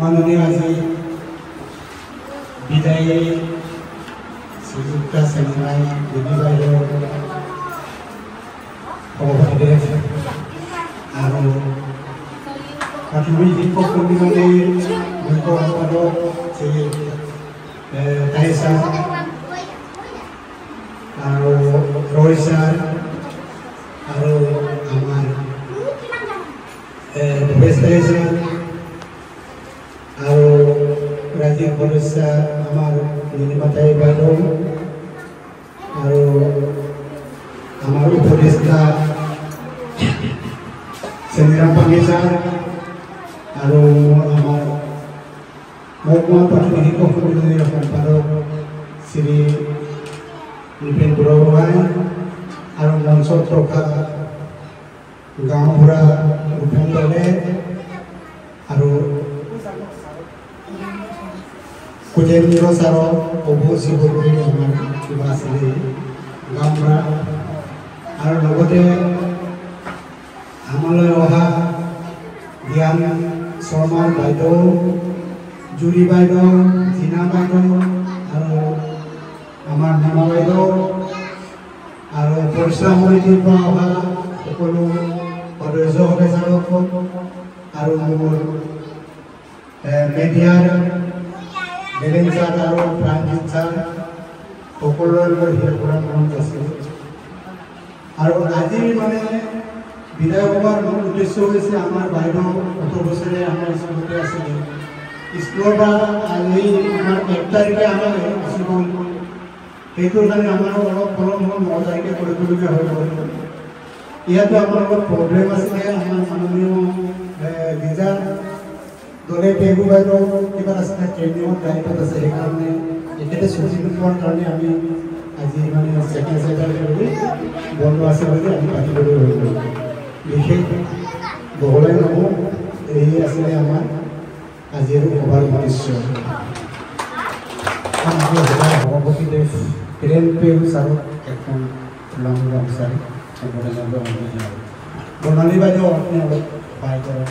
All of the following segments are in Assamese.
माननीय আজি বিদায়ী শ্ৰীযুক্ত চেংৰাই দেৱী বাইদেউ সভাপতিদেৱ আৰু প্ৰাথমিক শিক্ষক সন্মিলনীৰ মুখ্য সম্পাদক শ্ৰী তাইছা আৰু ৰয় ছাৰ আৰু আমাৰ ভৱেশ তাইছা আৰু ৰাজীৱ সদস্য আমাৰ নীলিমাতাই বাইদেউ আৰু আমাৰ উপদেষ্টা চেনিৰাম পাঙ্গে ছাৰ আৰু আমাৰ মহকুমা প্ৰাথমিক শিক্ষক সন্মিলনীৰ সম্পাদক শ্ৰী নিপেন বুঢ়াগোহাঁই আৰু মঞ্চত থকা গাঁওবুঢ়া ৰূপম দলে আৰু কুজেন্দ্ৰ ছাৰক অৱশ্যে কৰি আমাৰ কিবা আছিলে গাঁওবুঢ়া আৰু লগতে আমালৈ অহা জ্ঞান শৰ্মাৰ বাইদেউ জুৰি বাইদেউ জিনা বাইদেউ আৰু আমাৰ মামা বাইদেউ আৰু পৰিশ্ৰম সমিতিৰ পৰা অহা সকলো সদস্য সদস্যসকল আৰু মোৰ মেডিয়াৰ দেৱেন ছাৰ আৰু প্ৰাণজিৎ ছাৰ সকলোৰে মই হিৰপুৰা মনত আছিলোঁ আৰু আজিৰ মানে বিদায় হোৱাৰ মূল উদ্দেশ্য হৈছে আমাৰ বাইদেউ ১৮ বছৰে আমাৰ স্কুলতে আছিলে স্কুলৰ পৰা আজি আমাৰ ১ তাৰিখে আমাৰ স্কুল সেইটোৰ কাৰণে আমাৰ অলপ পলম হ'ল ৯ তাৰিখে কৰিবলগীয়া হৈ গ'ল ইয়াতো আমাৰ অলপ প্ৰব্লেম আছিলে আমাৰ মাননীয় ৰিজাৰ্ভ দলে পেগু বাইদেউ কিবা আছিলে ট্ৰেইনিঙত দায়িত্বত আছে সেইকাৰণে একেতে ছুটি নোপোৱাৰ কাৰণে আমি আজি মানে ছেকেণ্ড ছেটাৰডে কৰি বন্ধ আছে বুলি আমি পাতিবলৈ হৈ গ'ল বিশেষ বহলাই নহওঁ এই আছিলে আমাৰ আজিৰ সভাৰ উদ্দেশ্য সভাপতিদেৱ হীৰেণ পেগু ছাৰক এখন লং গামোচাৰে বৰ্ণালী বাইদেউ আপুনি অলপ সহায় কৰক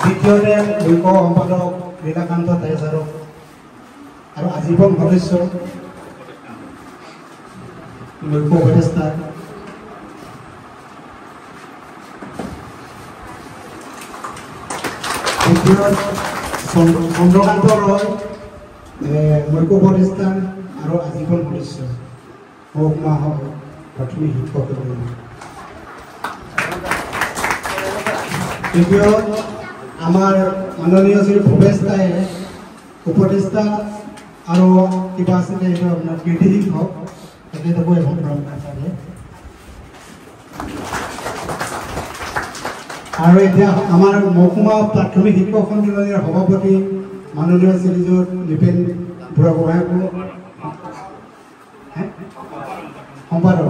দ্বিতীয়তে মুখ্য সম্পাদক লীলাকান্ত তাইছাৰক আৰু আজীৱন সদস্য মুখ্য উপদেষ্টা চন্দ্ৰকান্ত ৰয় মুখ্য উপদেষ্টা আৰু আজীৱন সদস্য মহকুমা প্ৰাথমিক শিক্ষক তৃতীয়ত আমাৰ মাননীয় শ্ৰী ভৱেশ দাই উপদেষ্টা আৰু কিবা আছিলে এইটো আপোনাৰ কীৰ্তি শিক্ষক তেখেতকো এখন পুৰস্কাৰ থাকে আৰু এতিয়া আমাৰ মহকুমা প্ৰাথমিক শিক্ষক সন্মিলনীৰ সভাপতি মাননীয় শ্ৰীযুত নিপেন বুঢ়াগোহাঁইকো সম্পাদক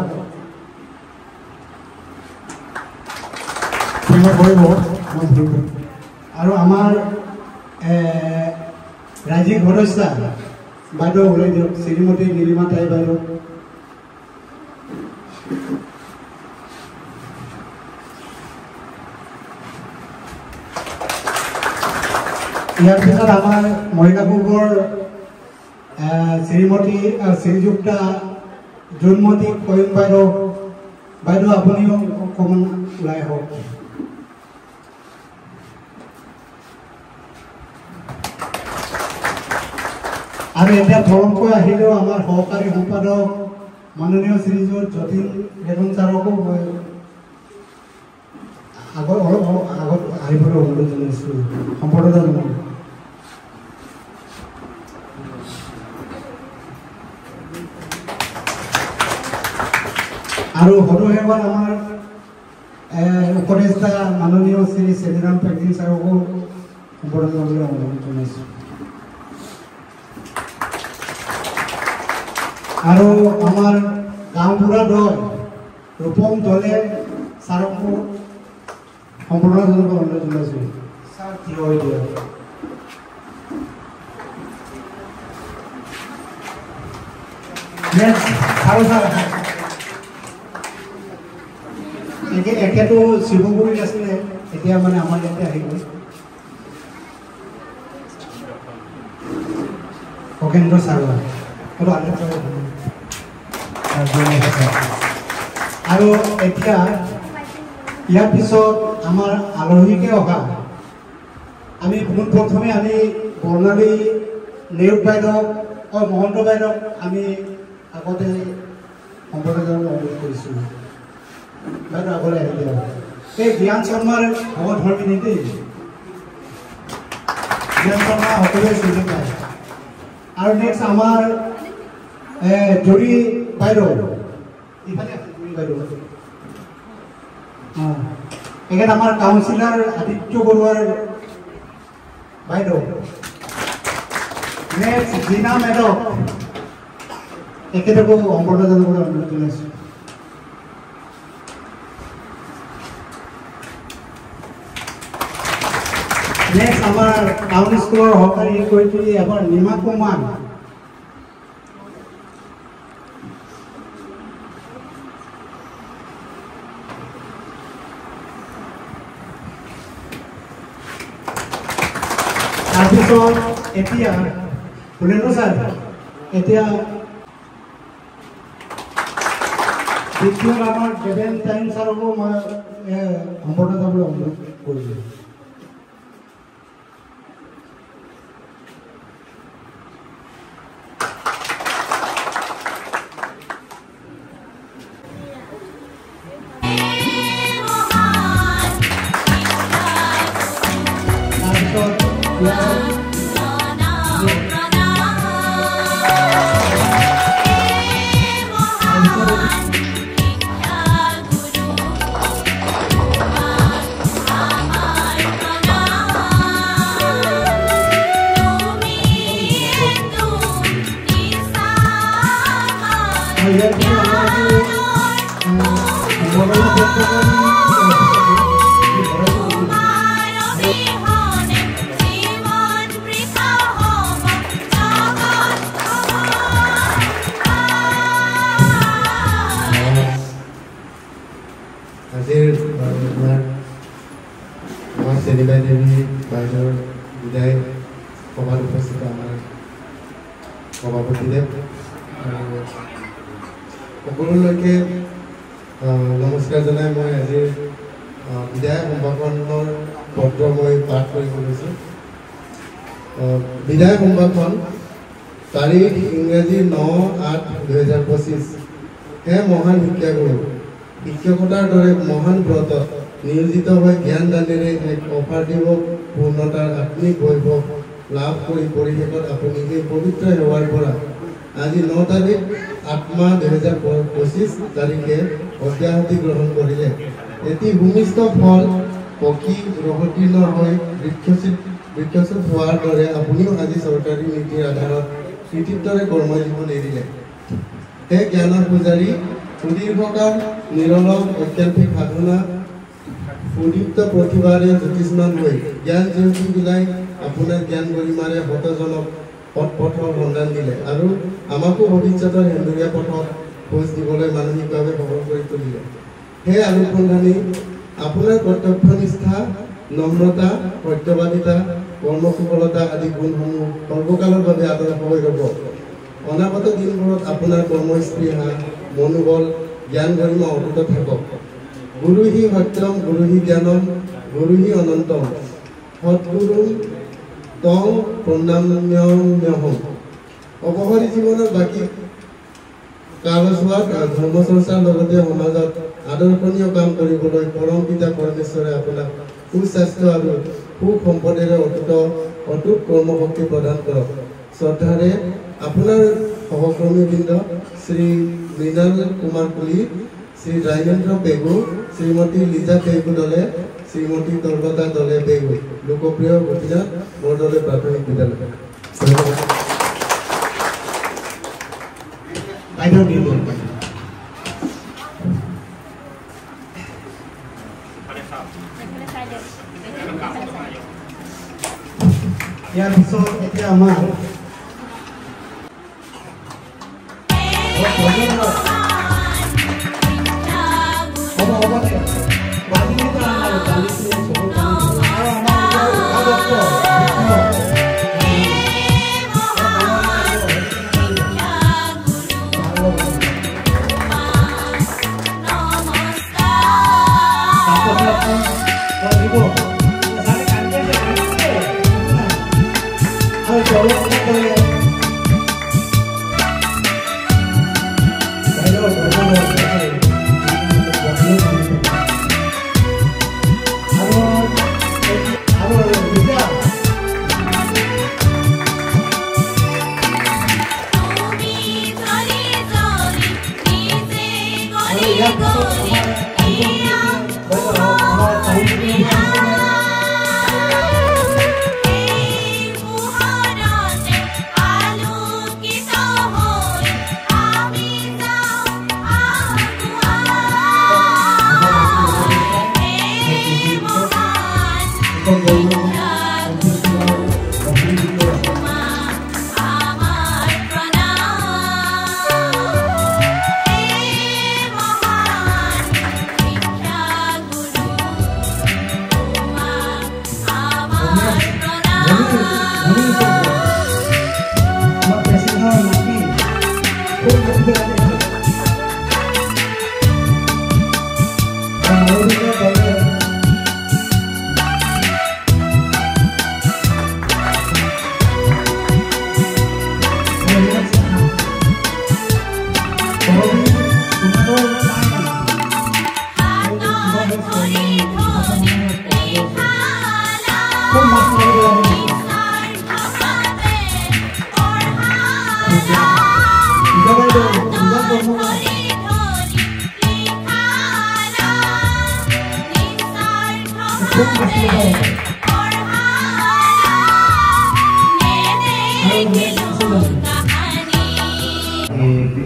আৰু আমাৰ ৰাজ্যিক সদস্য বাইদেউ ওলাই দিয়ক শ্ৰীমতী নীলিমাতাই বাইদেউ ইয়াৰ পিছত আমাৰ মহিলা বিভাগৰ শ্ৰীমতী শ্ৰীযুক্তা জোনমতী কয়ং বাইদেউ আপুনিও অকণমান ওলাই আহক আৰু এতিয়া পৰমকৈ আহিলেও আমাৰ সহকাৰী সম্পাদক মাননীয় শ্ৰীযুত যতীন বেদন ছাৰকো মই আগত আহিবলৈ অনুৰোধ জনাইছোঁ সম্পৰ্কতা জনাব আৰু সদস্যসকল আমাৰ উপদেষ্টা মাননীয় শ্ৰী চেনিৰাম পাঙ্গে ছাৰকো সম্পৰ্কতা জনাবলৈ অনুৰোধ জনাইছোঁ আৰু আমাৰ গাঁওবুঢ়া দল ৰূপম দলে ছাৰকো সম্পূৰ্ণ অনুৰোধ জনাইছোঁ Sir, থিয় হৈ দিয়ক। Next, আৰু sir। একেতো শিৱগুৰিত আছিলে, এতিয়া মানে আমাৰ ইয়াতে আহি গ'ল। খগেন্দ্ৰ ছাৰ আৰু এতিয়া ইয়াৰ পিছত আমাৰ আলহীকে অহা আমি পোনপ্ৰথমে আমি বৰ্ণালী নেওগ বাইদেউক মহন্ত বাইদেউক আমি আগতে সম্বৰ্ধনা অনুৰোধ কৰিছোঁ। বাইদেউ আগলৈ আহি দিয়ক। এই জ্ঞান শৰ্মাৰ সহধৰ্মিনী দেই, জ্ঞান শৰ্মা সকলোৱে চিনি পায়। আৰু নেক্সট আমাৰ জৰি বাইদেউ, ইফালে আছে জৰি বাইদেউ। এখানে আমাৰ কাউন্সিলৰ আদিত্য বড়ুয়াৰ বাইদেউ। নেক্সট জিনা মেডক, একেটাকো সম্বৰ্ধনা জনাবলৈ অনুৰোধ জনাইছোঁ। নেক্সট আমাৰ টাউন স্কুলৰ সহকাৰী শিক্ষয়িত্ৰী আমাৰ নিমা কুমাৰ। তাৰপিছত এতিয়া ভুলেন্দ্ৰ ছাৰ, এতিয়া দ্বিতীয় আমাৰ দেৱেন টাইম ছাৰকো মই সম্বৰ্ধনা জনাবলৈ অনুৰোধ কৰিছোঁ। সকলোলৈকে নমস্কাৰ জনাই মই আজিৰ বিদায় সম্ভাষণৰ পত্ৰ মই পাঠ কৰিব লৈছোঁ। বিদায় সম্ভাষণ, তাৰিখ ইংৰাজী 9/8/2025। হে মহান শিক্ষাগুৰু, শিক্ষকতাৰ দৰে মহান ব্ৰতত নিয়োজিত হৈ জ্ঞান দানেৰে এক অপাৰ্থিব পূৰ্ণতাৰ আত্মিক বৈভৱ লাভ কৰি পৰিশেষত আপুনি এই পবিত্ৰ সেৱাৰ পৰা আজি 9 তাৰিখ 8/2025 তাৰিখে অব্যাহতি গ্ৰহণ কৰিলে। এটি ভূমিষ্ঠ ফল পকি ৰহতীৰ্ণ হৈ বৃক্ষচ্যুত হোৱাৰ দৰে আপুনিও আজি চৰকাৰী নীতিৰ আধাৰত কৃতিত্বৰে কৰ্মজীৱন এৰিলে। হে জ্ঞানৰ পূজাৰী, সুদীৰ্ঘকাল নিৰলম ঐকান্তিক সাধনা সুদীপ্ত প্ৰতিভাৰে জ্যোতিষ্মান হৈ জ্ঞান জ্যোতি বিলাই আপোনাৰ জ্ঞান গৰিমাৰে শতজনক পথৰ সন্ধান দিলে আৰু আমাকো ভৱিষ্যতৰ সেন্দুৰীয়া পথত খোজ দিবলৈ মানসিকভাৱে সবল কৰি তুলিলে। হে আলোকসন্ধানী, আপোনাৰ কৰ্তব্যনিষ্ঠা, নম্ৰতা, সত্যবাদিতা, কৰ্মকুশলতা আদি গুণসমূহ সৰ্বকালৰ বাবে আদৰ্শ হৈ ৰ'ব। অনাগত দিনবোৰত আপোনাৰ কৰ্মস্পৃহা, মনোবল, জ্ঞান গৰিমা অটুট থাকক। গুৰুহি সত্যম, গুৰুহি জ্ঞানম, গুৰুহি অনন্তম, সৎগুৰু তং প্ৰণাম্যহম। অৱসৰী জীৱনত বাকী কালছোৱাত ধৰ্মচৰ্চাৰ লগতে সমাজত আদৰ্শনীয় কাম কৰিবলৈ পৰম পিতা পৰমেশ্বৰে আপোনাক সুস্বাস্থ্য আৰু সুখ সম্পদেৰে অটুট কৰ্মশক্তি প্ৰদান কৰক। শ্ৰদ্ধাৰে আপোনাৰ সহকৰ্মীবৃন্দ শ্ৰী মৃণাল কুমাৰ কুলি, শ্ৰী ৰাজেন্দ্ৰ পেগু, শ্ৰীমতী লিজা পেগু দলে, শ্ৰীমতী তৰ্কতা দলে পেগু, লোকপ্ৰিয় গোপীনাথ বৰদলৈ প্ৰাথমিক বিদ্যালয়। ইয়াৰ পিছত এতিয়া আমাৰ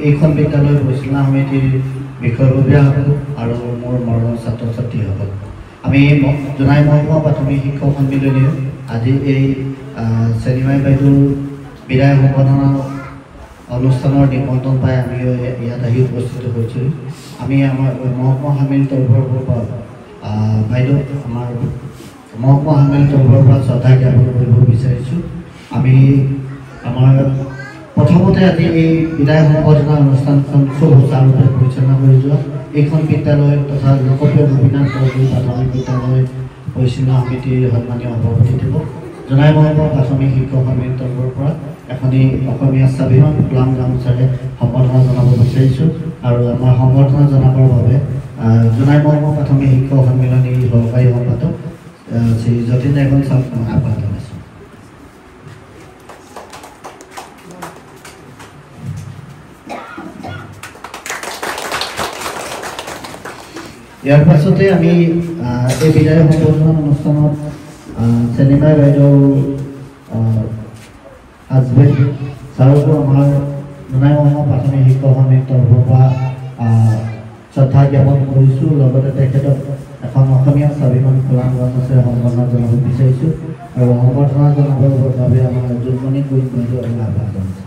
এইখন বিদ্যালয়ৰ পৰিচালনা সমিতিৰ বিষয়ববীয়াসকল আৰু মোৰ মৰমৰ ছাত্ৰ ছাত্ৰীসকল, আমি জোনাই মহকুমা প্ৰাথমিক শিক্ষক সন্মিলনীয়ে আজি এই চেনিমাই বাইদেউৰ বিদায় সম্বৰ্ধনা অনুষ্ঠানৰ নিমন্ত্ৰণ পাই আমি ইয়াত আহি উপস্থিত হৈছোঁ। আমি আমাৰ মহকুমা সমিতিৰ তৰফৰ পৰা বাইদেউ আমাৰ মহকুমা সমিতিৰ তৰফৰ পৰা শ্ৰদ্ধা জ্ঞাপন কৰিব বিচাৰিছোঁ। আমি আমাৰ প্ৰথমতে আজি এই বিদায় সম্বৰ্ধনা অনুষ্ঠানখন খুব সুচাৰুৰূপে পৰিচালনা কৰি যোৱা এইখন বিদ্যালয় তথা লোকপ্ৰিয় গোপীনাথ বৰদলৈ প্ৰাথমিক বিদ্যালয় পৰিচালনা সমিতিৰ সন্মানীয় সভাপতিদেৱ জোনাই মহকুমা প্ৰাথমিক শিক্ষক সমিতিৰ তৰফৰ পৰা এখনি অসমীয়া স্বাভিমান ফুলাম গামোচাৰে সম্বৰ্ধনা জনাব বিচাৰিছোঁ। আৰু আমাৰ সম্বৰ্ধনা জনাবৰ বাবে জোনাই মহকুমা প্ৰাথমিক শিক্ষক সন্মিলনীৰ সহকাৰী সম্পাদক শ্ৰী যতীন এগন ছাৰক আহ্বান জনাইছোঁ। ইয়াৰ পাছতে আমি এই বিদায় সম্বৰ্ধনা অনুষ্ঠানত চেনিমাই বাইদেউ হাজবেণ্ড ছাৰকো আমাৰ জোনাই মহকুমা প্ৰাথমিক শিক্ষক সমিতিৰ তৰফৰ পৰা শ্ৰদ্ধা জ্ঞাপন কৰিছোঁ। লগতে তেখেতক এখন অসমীয়া স্বাভিমান ফুলাম গামোচাৰে সম্বৰ্ধনা জনাব বিচাৰিছোঁ আৰু সম্বৰ্ধনা জনাবৰ বাবে আমাৰ জোনমণি কুইন বাইদেউ আহ্বান জনাইছোঁ।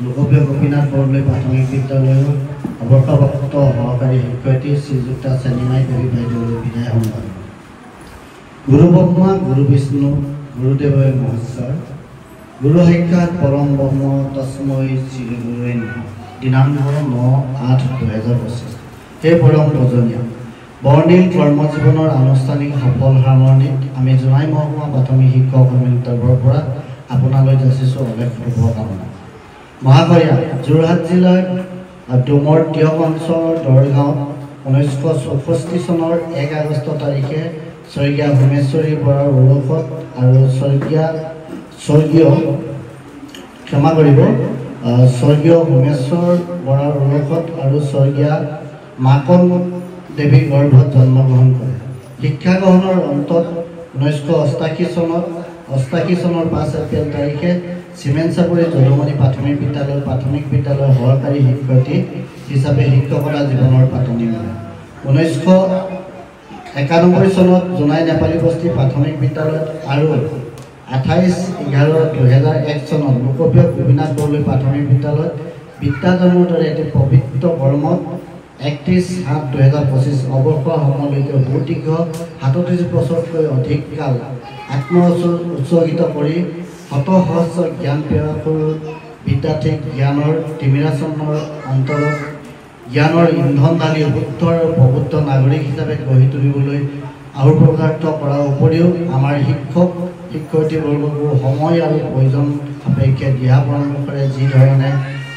লোকপ্ৰিয় গোপীনাথ বৰদলৈ প্ৰাথমিক বিদ্যালয়ৰ অৱসৰপ্ৰাপ্ত সহকাৰী শিক্ষয়িত্ৰী শ্ৰীযুক্তা চেনিমাই দেৱী বাইদেউৰ বিদায় সম্বৰ্ধনা। গুৰু ব্ৰহ্মা গুৰু বিষ্ণু গুৰুদেৱই মহেশ্বৰ গুৰু সাক্ষাৎ পৰম ব্ৰহ্ম তস্मै শ্ৰী গুৰুৱে নমঃ। দিনাংক 9/8/2025। হে পৰম পূজনীয় বৰ্ণিল কৰ্মজীৱনৰ আনুষ্ঠানিক সফল সামৰণিত আমি জোনাই মহকুমা প্ৰাথমিক শিক্ষক সমিতিৰ তৰফৰ পৰা আপোনালৈ যাচিছোঁ অলেখ শুভকামনা। মহাশয়া, যোৰহাট জিলাৰ ডুমৰ টিয়ক অঞ্চলৰ দৰগাঁৱত 1964 চনৰ 1 আগষ্ট তাৰিখে স্বৰ্গীয় হোমেশ্বৰী বৰাৰ উৰসত আৰু স্বৰ্গীয় হোমেশ্বৰ বৰাৰ উৰসত আৰু স্বৰ্গীয় মাকন দেৱী গৰ্ভত জন্মগ্ৰহণ কৰে। শিক্ষা গ্ৰহণৰ অন্তত 1988 চনৰ 5 এপ্ৰিল তাৰিখে চিমেনচাপৰি জলমণি প্ৰাথমিক বিদ্যালয়ৰ সহকাৰী শিক্ষয়িত্ৰী হিচাপে শিক্ষকতা জীৱনৰ পাতনি মেলে। 1991 চনত জোনাই নেপালী বস্তি প্ৰাথমিক বিদ্যালয়ত আৰু 28/11/2001 চনত লোকপ্ৰিয় গোপীনাথ বৰদলৈ প্ৰাথমিক বিদ্যালয়ত বিদ্যাদানৰ দৰে এটি পবিত্ৰ কৰ্মত 31/7/2025 অৱসৰ সময়লৈকে সুদীৰ্ঘ 37 বছৰতকৈ অধিক কাল উৎসৰ্গিত কৰি শত সহস্ৰ জ্ঞান প্ৰেৰকৰ বিদ্যাৰ্থীক জ্ঞানৰ তিমিৰাচনৰ অন্তৰত জ্ঞানৰ ইন্ধন ঢালি শুদ্ধ আৰু প্ৰবুদ্ধ নাগৰিক হিচাপে গঢ়ি তুলিবলৈ আহুপ্ৰকাশ কৰাৰ উপৰিও আমাৰ শিক্ষক শিক্ষয়িত্ৰীবৰ্গকো সময় আৰু প্ৰয়োজন সাপেক্ষে দিহা পৰামৰ্শৰে যি ধৰণে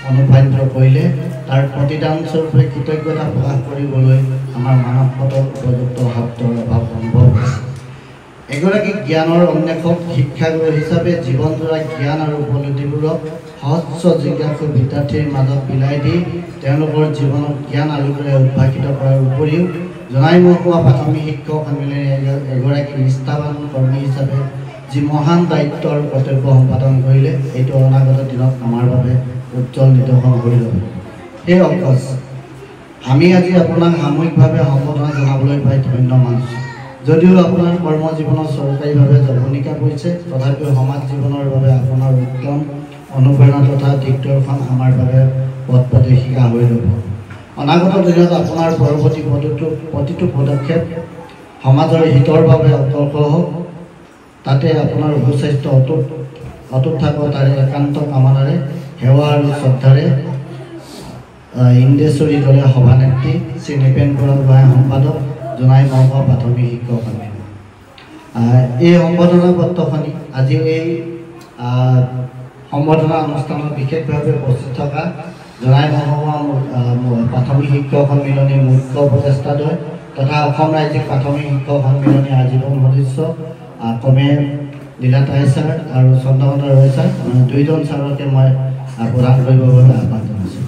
অনুপ্ৰাণিত কৰিলে তাৰ প্ৰতিদান স্বৰূপে কৃতজ্ঞতা প্ৰকাশ কৰিবলৈ আমাৰ মানৱপতৰ উপযুক্ত শব্দৰ অভাৱ সম্ভৱ হৈছে। এগৰাকী জ্ঞানৰ অন্বেষক শিক্ষাগুৰু হিচাপে জীৱনজোৰা জ্ঞান আৰু উপলব্ধিবোৰক সহস্ৰ জিজ্ঞাসু বিদ্যাৰ্থীৰ মাজত বিলাই দি তেওঁলোকৰ জীৱনত জ্ঞান আলোকেৰে উদ্ভাসিত কৰাৰ উপৰিও জোনাই মহকুমা প্ৰাথমিক শিক্ষক সন্মিলনে এগৰাকী নিষ্ঠাৱান কৰ্মী হিচাপে যি মহান দায়িত্ব আৰু কৰ্তব্য সম্পাদন কৰিলে এইটো অনাগত দিনত আমাৰ বাবে উজ্জ্বল নিদৰ্শন হৈ যাব। সেই অংকজ আমি আজি আপোনাক সামূহিকভাৱে সম্বোধনা জনাবলৈ পাই ধন্য মানিছোঁ। যদিও আপোনাৰ কৰ্মজীৱনত চৰকাৰীভাৱে জৱনিকা পৰিছে, তথাপিও সমাজ জীৱনৰ বাবে আপোনাৰ উত্তম অনুপ্ৰেৰণা তথা দিগদৰ্শন আমাৰ বাবে পথ প্ৰদৰ্শিকা হৈ ৰ'ব। অনাগত দিনত আপোনাৰ পৰৱৰ্তী প্ৰতিটো পদক্ষেপ সমাজৰ হিতৰ বাবে অগ্ৰসৰ হওক, তাতে আপোনাৰ সুস্বাস্থ্য অটুট থাকক তাৰে একান্ত কামনাৰে সেৱা আৰু শ্ৰদ্ধাৰে ইন্দেশ্বৰী দলে সভানেত্ৰী শ্ৰী নৃপেন বৰা গোহাঁই সম্পাদক জোনাই মহকুমা প্ৰাথমিক শিক্ষক সন্মিলন। এই সম্বৰ্ধনা পত্ৰখনি আজি এই সম্বৰ্ধনা অনুষ্ঠানত বিশেষভাৱে উপস্থিত থকা জোনাই মহকুমা প্ৰাথমিক শিক্ষক সন্মিলনীৰ মুখ্য উপদেষ্টাদ্বয় তথা অসম ৰাজ্যিক প্ৰাথমিক শিক্ষক সন্মিলনীৰ আজীৱন সদস্য কমে লীলাতাই ছাৰ আৰু চন্দ্ৰকান্ত ৰয় ছাৰ, দুইজন ছাৰকে মই প্ৰদান কৰিবৰ বাবে আহ্বান জনাইছোঁ।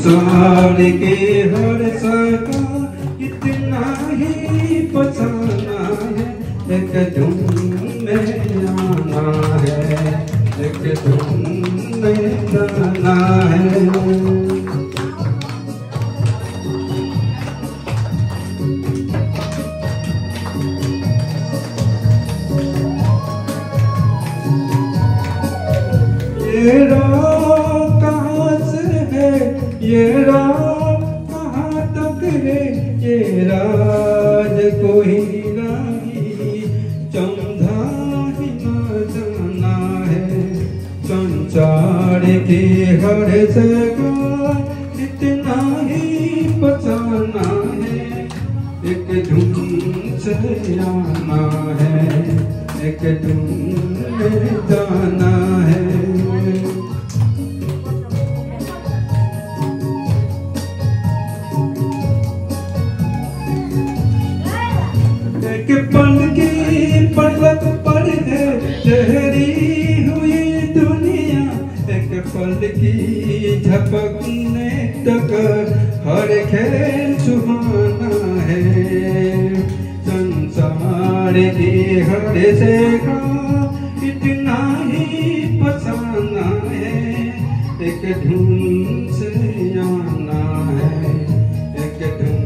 संसार के हर सका इतना ही बचाना है, एक धुन में आना है, एक धुन में जाना है। ये राह कहाँ से है, ये राह कहाँ तक है, ये राज कोई नहीं समझा ही न जाना है। संसार की हर जगह इतना ही बचाना है, एक धुन से आना है, एक धुन में जाना है। एक पल की पलक पर है ठहरी हुई दुनिया, एक पल की झपकने तक हर खेल सुहाना है। संसार की हर जगह इतना ही बचाना है, एक धुन से आना है, एक धुन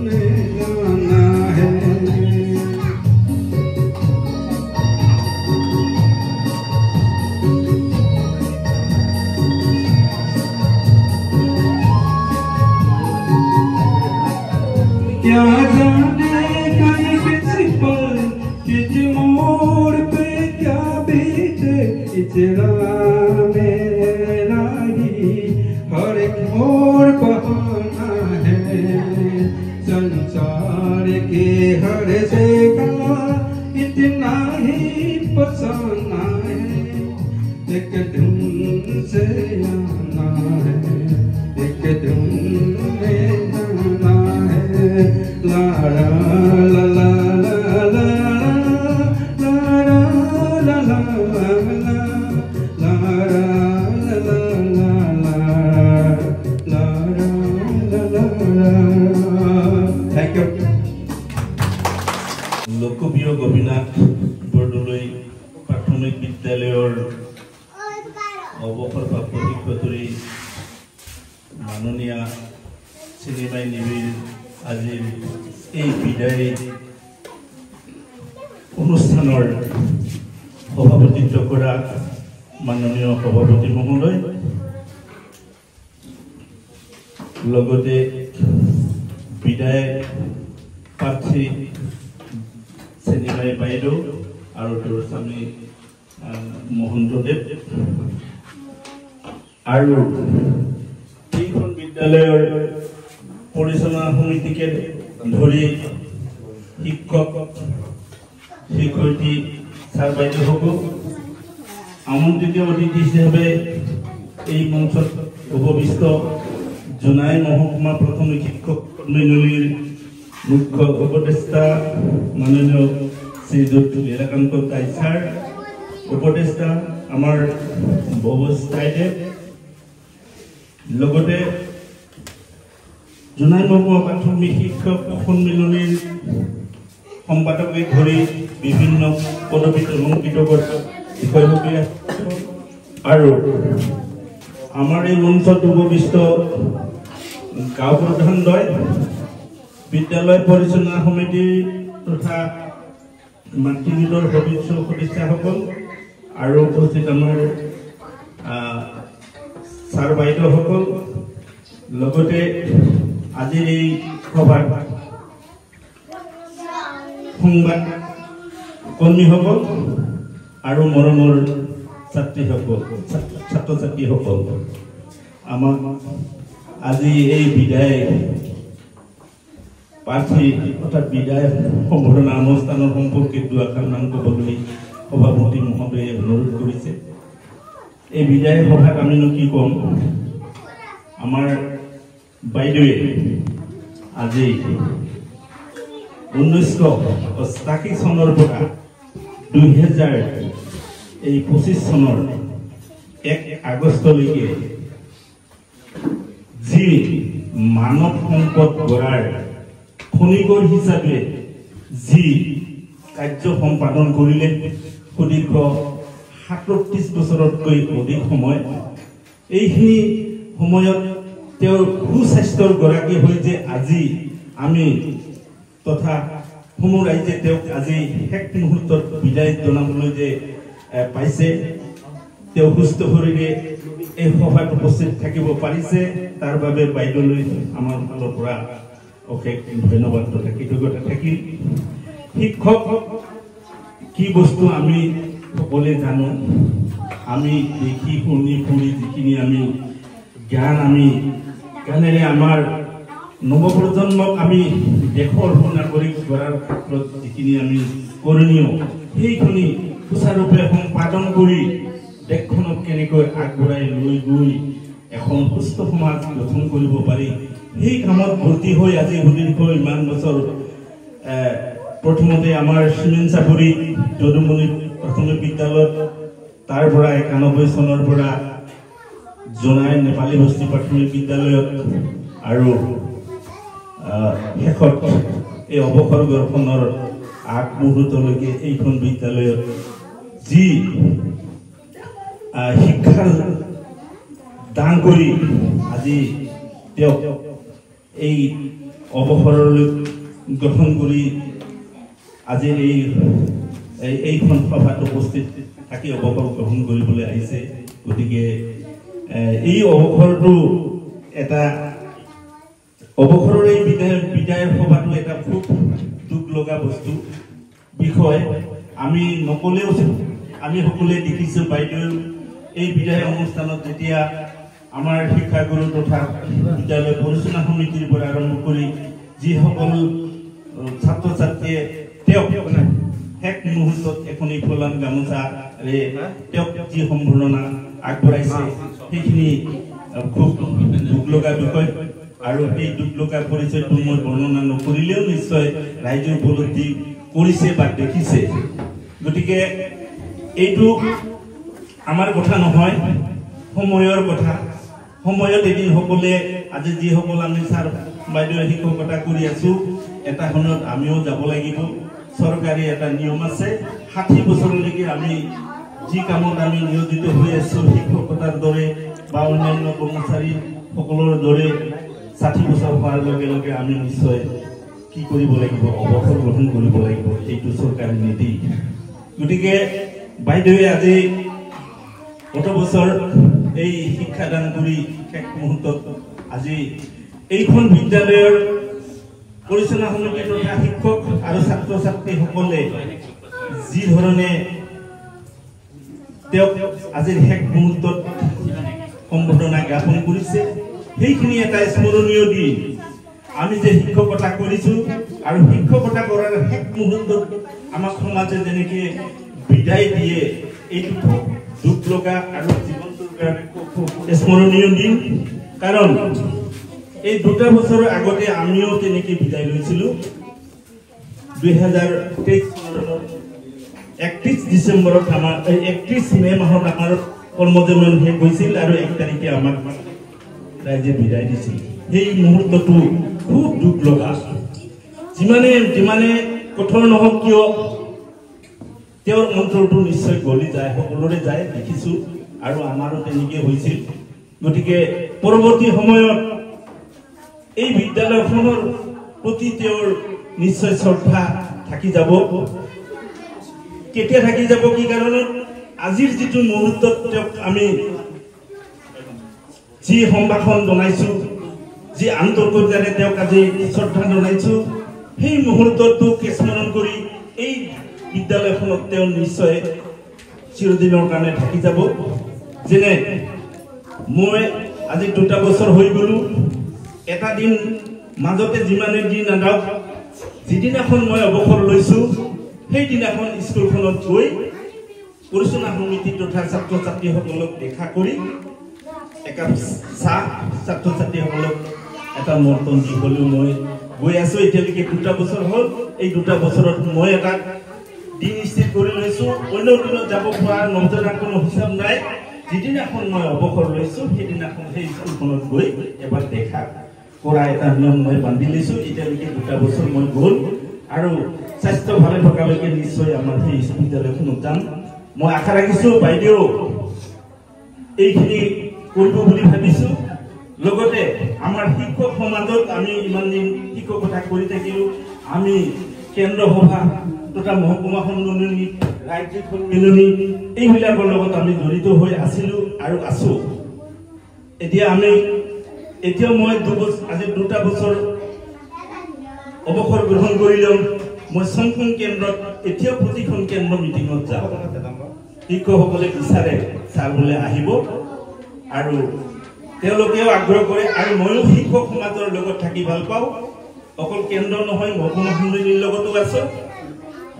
में जाना है। क्या जाने कहीं किसी पल किस मोड़ पे क्या बीते, इचरा मेरा ही हर एक मोड़ बहाना है। संसार के हर जगह इतना ही बचाना है, एक धुन से आना है, एक धुन में जाना है। ला ला ला ला ला ला ला ला ला लोकप्रिय गोपीनाथ बरदলৈ प्राथमिक विद्यालयर অৱসৰপ্ৰাপ্ত শিক্ষয়িত্ৰী মাননীয়া চিনেমাই নিবিড় আজিৰ এই বিদায় অনুষ্ঠানৰ সভাপতিত্ব কৰা মাননীয় সভাপতি মহোদয়, লগতে বিদায় প্ৰাৰ্থী চিনেমাই বাইদেউ আৰু তেওঁৰ স্বামী মহন্তদেৱ আৰু এইখন বিদ্যালয়ৰ পৰিচালনা সমিতিকে ধৰি শিক্ষক শিক্ষয়িত্ৰী ছাৰ বাইদেউসকল, আমন্ত্ৰিত অতিথি হিচাপে এই মঞ্চত উপবিষ্ট জোনাই মহকুমা প্ৰাথমিক শিক্ষক সন্মিলনীৰ মুখ্য উপদেষ্টা মাননীয় শ্ৰীযুত লীলাকান্ত দাই ছাৰ, উপদেষ্টা আমাৰ ববজ দাইদেৱ, লগতে জোনাই মহকুমা প্ৰাথমিক শিক্ষক সন্মিলনীৰ সম্পাদকে ধৰি বিভিন্ন পদবীত অলংকৃত কৰা বিষয়ববীয়া আৰু আমাৰ এই মঞ্চত উপবিষ্ট গাঁও প্ৰধানদ্বয়, বিদ্যালয় পৰিচালনা সমিতি তথা মাতৃগোটৰ সদস্যসকল আৰু উপস্থিত আমাৰ ছাৰ বাইদেউসকল, লগতে আজিৰ এই সভাত সংবাদ কৰ্মীসকল আৰু মৰমৰ ছাত্ৰীসকল ছাত্ৰ ছাত্ৰীসকল, আমাক আজি এই বিদায় প্ৰাৰ্থী অৰ্থাৎ বিদায় সম্বৰ্ধনা অনুষ্ঠানৰ সম্পৰ্কে দুআষাৰ নাম ক'বলৈ সভাপতি মহোদয়ে অনুৰোধ কৰিছে। এই বিদায় সভাত আমিনো কি ক'ম, আমাৰ বাইদেৱে আজি 1988 চনৰ পৰা 2025 চনৰ 1 আগষ্টলৈকে যি মানৱ সম্পদ গঢ়াৰ খনিকৰ হিচাপে যি কাৰ্য সম্পাদন কৰিলে সুদীৰ্ঘ ৩৭ বছৰতকৈ অধিক সময় এইখিনি সময়ত তেওঁৰ সুস্বাস্থ্যৰ গৰাকী হৈ যে আজি আমি তথা সমূহ ৰাইজে তেওঁক আজি শেষ মুহূৰ্তত বিদায় জনাবলৈ যে পাইছে তেওঁ সুস্থ শৰীৰে এই সভাত উপস্থিত থাকিব পাৰিছে তাৰ বাবে বাইদেউলৈ আমাৰ ফালৰ পৰা অশেষ ধন্যবাদ তথা কৃতজ্ঞতা থাকিল শিক্ষক কি বস্তু আমি সকলোৱে জানো আমি দেখি শুনি ফুৰি যিখিনি আমি জ্ঞান আমি জ্ঞানেৰে আমাৰ নৱপ্ৰজন্মক আমি দেশৰ সুনাগৰিক গঢ়াৰ ক্ষেত্ৰত যিখিনি আমি কৰণীয় সেইখিনি সুচাৰুৰূপে সম্পাদন কৰি দেশখনক কেনেকৈ আগবঢ়াই লৈ গৈ এখন সুস্থ সমাজ গঠন কৰিব পাৰি সেই কামত ভৰ্তি হৈ আজি সুদীৰ্ঘ ইমান বছৰ প্ৰথমতে আমাৰ চিমেণ্ট চাপৰি যদুমণি প্ৰাথমিক বিদ্যালয়ত তাৰ পৰা ৯১ চনৰ পৰা জোনাই নেপালী বস্তি প্ৰাথমিক বিদ্যালয়ত আৰু শেষত এই অৱসৰ গ্ৰহণৰ আগমুহূৰ্তলৈকে এইখন বিদ্যালয়ত যি শিক্ষাৰ দান কৰি আজি তেওঁক এই অৱসৰলৈ গ্ৰহণ কৰি আজি এইখন সভাত উপস্থিত থাকি অৱসৰ গ্ৰহণ কৰিবলৈ আহিছে গতিকে এই অৱসৰটো এটা অৱসৰৰ এই বিদায়ৰ সভাটো এটা খুব দুখ লগা বস্তু বিষয় আমি নকলেও আমি সকলোৱে দেখিছোঁ বাইদেউ এই বিদায় অনুষ্ঠানত যেতিয়া আমাৰ শিক্ষাগুৰু তথা বিদ্যালয় পৰিচালনা সমিতিৰ পৰা আৰম্ভ কৰি যিসকল ছাত্ৰ ছাত্ৰীয়ে তেওঁক শেষ মুহূৰ্তত এখন ফুলাম গামোচাৰে তেওঁক যি সম্বৰ্ধনা আগবঢ়াইছে সেইখিনি খুব দুখ লগা বিষয় আৰু এই দুখ লগা পৰিচয়টো মই বৰ্ণনা নকৰিলেও নিশ্চয় ৰাইজে উপলব্ধি কৰিছে বা দেখিছে গতিকে এইটো আমাৰ কথা নহয় সময়ৰ কথা সময়ত এদিন সকলে আজি যিসকল আমি ছাৰ বাইদেউ শিক্ষকতা কৰি আছো এটা সময়ত আমিও যাব লাগিব চৰকাৰী এটা নিয়ম আছে ৬০ বছৰলৈকে আমি যি কামত আমি নিয়োজিত হৈ আছো শিক্ষকতাৰ দৰে বা অন্যান্য কৰ্মচাৰী সকলৰ দৰে ৬০ বছৰ হোৱাৰ লগে লগে আমি নিশ্চয় কি কৰিব লাগিব অৱসৰ গ্ৰহণ কৰিব লাগিব এইটো চৰকাৰী নীতি গতিকে বাইদেৱে আজি কত বছৰ এই শিক্ষাদান কৰি শেষ মুহূৰ্তত আজি এইখন বিদ্যালয়ৰ পৰিচালনা সমিতি তথা শিক্ষক আৰু ছাত্ৰ ছাত্ৰীসকলে যি ধৰণে তেওঁক আজিৰ শেষ মুহূৰ্তত সম্বৰ্ধনা জ্ঞাপন কৰিছে সেইখিনি এটা স্মৰণীয় দিন আমি যে শিক্ষকতা কৰিছো আৰু শিক্ষকতা কৰাৰ শেষ মুহূৰ্তত আমাক সমাজে যেনেকৈ বিদায় দিয়ে এইটো দুখ লগা আৰু জীৱনটোৰ কাৰণে স্মৰণীয় দিন কাৰণ এই ২টা বছৰৰ আগতে আমিও তেনেকৈ বিদায় লৈছিলোঁ ২০২৩ চনৰ ৩১ ডিচেম্বৰত আমাৰ ৩১ মে মাহত আমাৰ কৰ্মজীৱন শেষ হৈছিল আৰু ১ তাৰিখে আমাক ৰাইজে বিদায় দিছিল সেই মুহূৰ্তটো খুব দুখ লগা যিমানে কঠোৰ নহওক কিয় তেওঁৰ অন্তৰটো নিশ্চয় গলি যায় সকলোৰে যায় দেখিছোঁ আৰু আমাৰো তেনেকৈ হৈছিল গতিকে পৰৱৰ্তী সময়ত এই বিদ্যালয়খনৰ প্ৰতি তেওঁৰ নিশ্চয় শ্ৰদ্ধা থাকি যাব কেতিয়া থাকি যাব কি কাৰণত আজিৰ যিটো মুহূৰ্তত তেওঁক আমি যি সম্ভাষণ জনাইছোঁ যি আন্তৰিকতাৰে তেওঁক আজি শ্ৰদ্ধা জনাইছোঁ সেই মুহূৰ্তটোক স্মৰণ কৰি এই বিদ্যালয়খনত তেওঁ নিশ্চয় চিৰদিনৰ কাৰণে থাকি যাব যেনে মই আজি ২টা বছৰ হৈ গ'লো এটা দিন মাজতে যিমানে দিন নাযাওক যিদিনাখন মই অৱসৰ লৈছোঁ সেইদিনাখন স্কুলখনত গৈ পৰিচালনা সমিতি তথা ছাত্ৰ ছাত্ৰীসকলক দেখা কৰি একাপ চাহ ছাত্ৰ ছাত্ৰীসকলক এটা মৰ্তন দি হ'লেও মই গৈ আছোঁ এতিয়ালৈকে ২টা বছৰ হ'ল এই ২টা বছৰত মই এটা দিন স্থিৰ কৰি লৈছোঁ অন্য দিনত যাব পৰা নজনা কোনো হিচাপ নাই যিদিনাখন মই অৱসৰ লৈছোঁ সেইদিনাখন সেই স্কুলখনত গৈ এবাৰ দেখা কৰা এটা নিয়ম মই বান্ধি লৈছোঁ। এতিয়ালৈকে 2 বছৰ মই গ'ল আৰু স্বাস্থ্য ভালে থকালৈকে নিশ্চয় আমাৰ সেই বিদ্যালয়খনত যাম। মই আশা ৰাখিছোঁ বাইদেউ এইখিনি কৰিব বুলি ভাবিছোঁ। লগতে আমাৰ শিক্ষক সমাজত আমি ইমান দিন শিক্ষকতা কৰি থাকিলোঁ। আমি কেন্দ্ৰ সভা তথা মহকুমা সন্মিলনী ৰাজ্যিক সন্মিলনী এইবিলাকৰ লগত আমি জড়িত হৈ আছিলোঁ আৰু আছোঁ। এতিয়া মই আজি 2 বছৰ অৱসৰ গ্ৰহণ কৰিলোঁ। মই সংখ্যক কেন্দ্ৰত এতিয়াও প্ৰতিখন কেন্দ্ৰ মিটিঙত যাওঁ। শিক্ষকসকলে বিচাৰে ছাৰ বোলে আহিব আৰু তেওঁলোকেও আগ্ৰহ কৰে আৰু ময়ো শিক্ষক সমাজৰ লগত থাকি ভাল পাওঁ। অকল কেন্দ্ৰ নহয়, মহকুমা সন্মিলনীৰ লগতো আছোঁ,